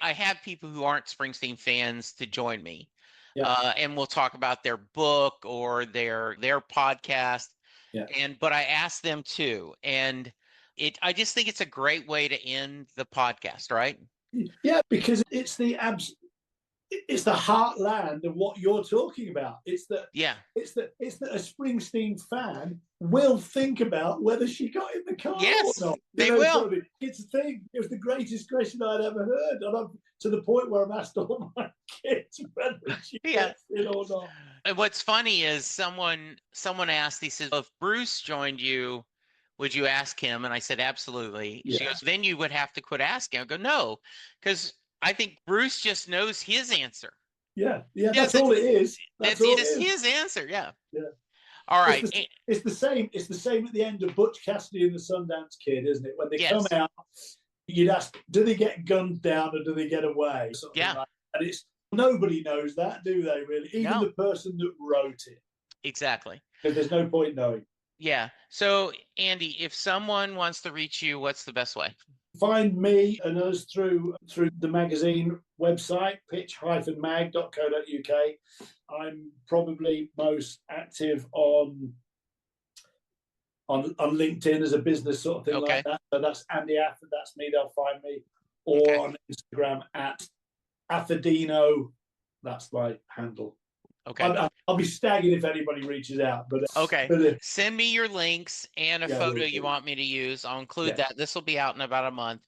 Speaker 1: I have people who aren't Springsteen fans to join me,
Speaker 2: Yeah.
Speaker 1: and we'll talk about their book or their podcast.
Speaker 2: Yeah.
Speaker 1: But I ask them too, and I just think it's a great way to end the podcast, right?
Speaker 2: Yeah, because it's the heartland of what you're talking about.
Speaker 1: Yeah.
Speaker 2: It's that a Springsteen fan will think about whether she got in the car or
Speaker 1: Yes,
Speaker 2: not.
Speaker 1: they will.
Speaker 2: It's a thing. It was the greatest question I'd ever heard, and I'm to the point where I'm asked all my kids whether she gets it or not.
Speaker 1: And what's funny is someone asked. He says, well, "If Bruce joined you, would you ask him?" And I said, "Absolutely."
Speaker 2: Yeah.
Speaker 1: She goes, "Then you would have to quit asking." I go, "No, because I think Bruce just knows his answer."
Speaker 2: Yeah, that's all it is.
Speaker 1: That's it is his answer. Yeah.
Speaker 2: Yeah.
Speaker 1: All right.
Speaker 2: It's the same. It's the same at the end of Butch Cassidy and the Sundance Kid, isn't it? When they come out, you'd ask, do they get gunned down or do they get away?
Speaker 1: Yeah.
Speaker 2: Like, and it's nobody knows that, do they? Really, even the person that wrote it. Exactly. Because there's no point knowing.
Speaker 1: Yeah. So, Andy, if someone wants to reach you, what's the best way?
Speaker 2: Find me and us through the magazine website, pitch-mag.co.uk. I'm probably most active on LinkedIn as a business sort of thing like that. So that's Andy Afford, that's me, they'll find me. Or on Instagram at Affordino, that's my handle. Okay. I'll be staggered if anybody reaches out. But
Speaker 1: send me your links and a photo you want me to use. I'll include that. This will be out in about a month.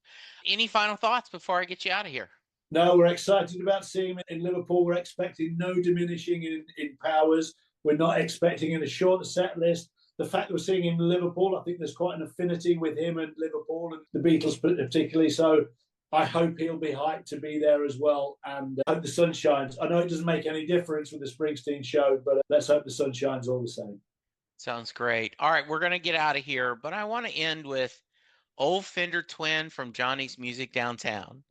Speaker 1: Any final thoughts before I get you out of here?
Speaker 2: No, we're excited about seeing him in Liverpool. We're expecting no diminishing in powers. We're not expecting in a shorter set list. The fact that we're seeing him in Liverpool, I think there's quite an affinity with him and Liverpool and the Beatles particularly. So I hope he'll be hyped to be there as well, and I hope the sun shines. I know it doesn't make any difference with the Springsteen show, but let's hope the sun shines all the same.
Speaker 1: Sounds great. All right, we're going to get out of here, but I want to end with Old Fender Twin from Johnny's Music Downtown.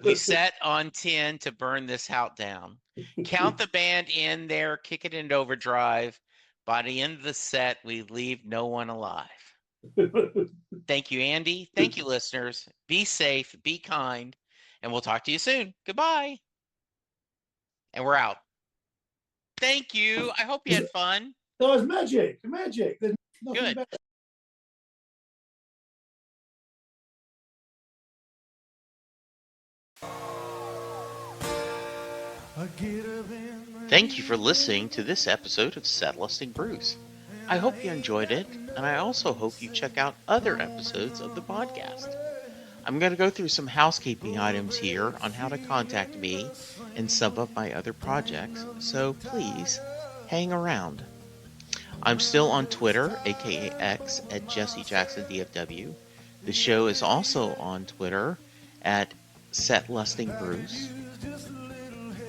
Speaker 1: We set on 10 to burn this house down. Count the band in there, kick it into overdrive. By the end of the set, we leave no one alive. Thank you, Andy. Thank you, listeners. Be safe, be kind, and we'll talk to you soon. Goodbye. And we're out. Thank you. I hope you had fun.
Speaker 2: That was magic. Magic. There's nothing better.
Speaker 1: Thank you for listening to this episode of Set Listing Bruce. I hope you enjoyed it, and I also hope you check out other episodes of the podcast. I'm going to go through some housekeeping items here on how to contact me and some of my other projects, so please hang around. I'm still on Twitter, aka X, at Jesse Jackson DFW. The show is also on Twitter at Set Listing Bruce.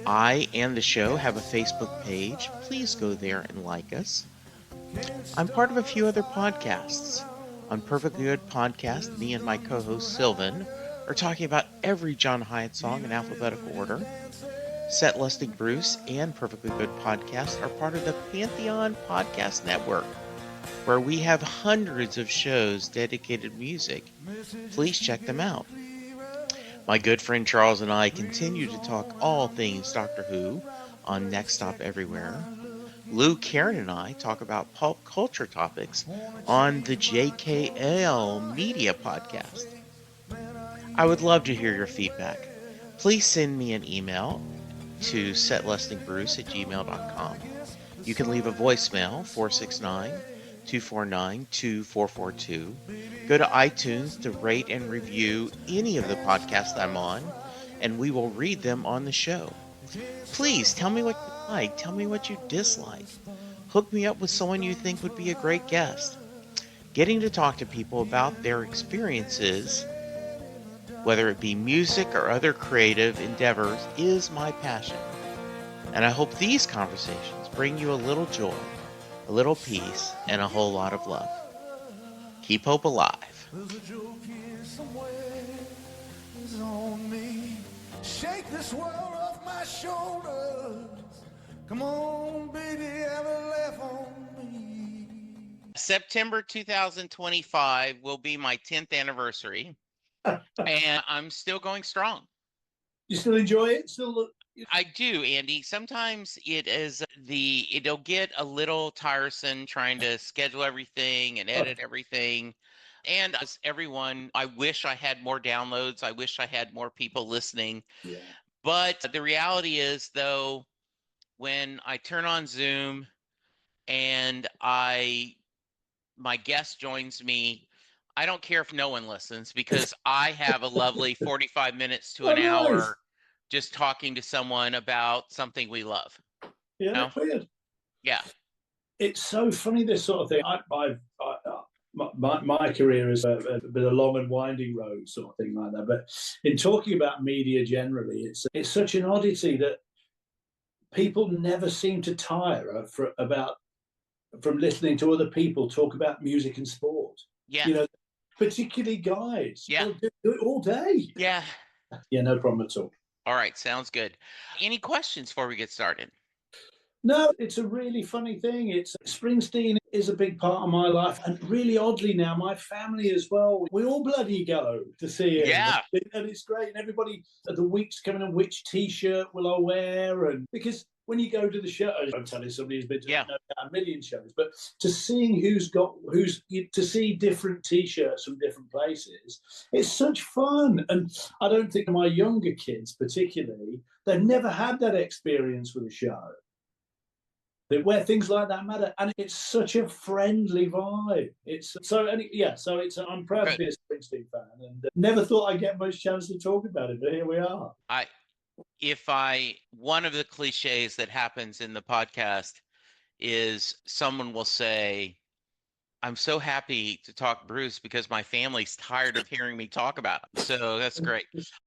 Speaker 1: I and the show have a Facebook page. Please go there and like us. I'm part of a few other podcasts. On Perfectly Good Podcast, me and my co-host Sylvan are talking about every John Hyatt song in alphabetical order. Set Listing Bruce and Perfectly Good Podcast are part of the Pantheon Podcast Network, where we have hundreds of shows dedicated to music. Please check them out. My good friend Charles and I continue to talk all things Doctor Who on Next Stop Everywhere. Lou, Karen, and I talk about pop culture topics on the JKL Media Podcast. I would love to hear your feedback. Please send me an email to setlistingbruce@gmail.com. You can leave a voicemail, 469-249-2442. Go to iTunes to rate and review any of the podcasts I'm on, and we will read them on the show. Please tell me what you like. Tell me what you dislike. Hook me up with someone you think would be a great guest. Getting to talk to people about their experiences, whether it be music or other creative endeavors, is my passion. And I hope these conversations bring you a little joy, a little peace, and a whole lot of love. Keep hope alive. Shake this world off my shoulders. Come on, baby, have a laugh on me. September 2025 will be my 10th anniversary, and I'm still going strong.
Speaker 2: You still enjoy it? Still look.
Speaker 1: I do, Andy. Sometimes it'll get a little tiresome trying to schedule everything and edit everything. And as everyone, I wish I had more downloads. I wish I had more people listening.
Speaker 2: Yeah.
Speaker 1: But the reality is, though, when I turn on Zoom and my guest joins me, I don't care if no one listens because I have a lovely 45 minutes to
Speaker 2: Oh,
Speaker 1: an
Speaker 2: nice.
Speaker 1: hour just talking to someone about something we love.
Speaker 2: Yeah,
Speaker 1: You know?
Speaker 2: weird.
Speaker 1: Yeah.
Speaker 2: It's so funny, this sort of thing. My career has been a long and winding road, sort of thing like that. But in talking about media generally, it's such an oddity that people never seem to tire from listening to other people talk about music and sport.
Speaker 1: Yeah.
Speaker 2: You know, particularly guys.
Speaker 1: Yeah.
Speaker 2: Do it all day.
Speaker 1: Yeah.
Speaker 2: Yeah, no problem at all.
Speaker 1: All right. Sounds good. Any questions before we get started?
Speaker 2: No, it's a really funny thing. It's Springsteen is a big part of my life, and really oddly now, my family as well. We all bloody go to see him,
Speaker 1: Yeah.
Speaker 2: and it's great. And everybody at the week's coming and which T-shirt will I wear, and because when you go to the show, I'm telling somebody who's been to a million shows, but to seeing to see different T-shirts from different places, it's such fun. And I don't think my younger kids, particularly, they've never had that experience with a show where things like that matter, and it's such a friendly vibe. I'm proud to be a Springsteen fan, and never thought I'd get much chance to talk about it, but here we are.
Speaker 1: One of the cliches that happens in the podcast is someone will say, I'm so happy to talk Bruce because my family's tired of hearing me talk about him. So that's great.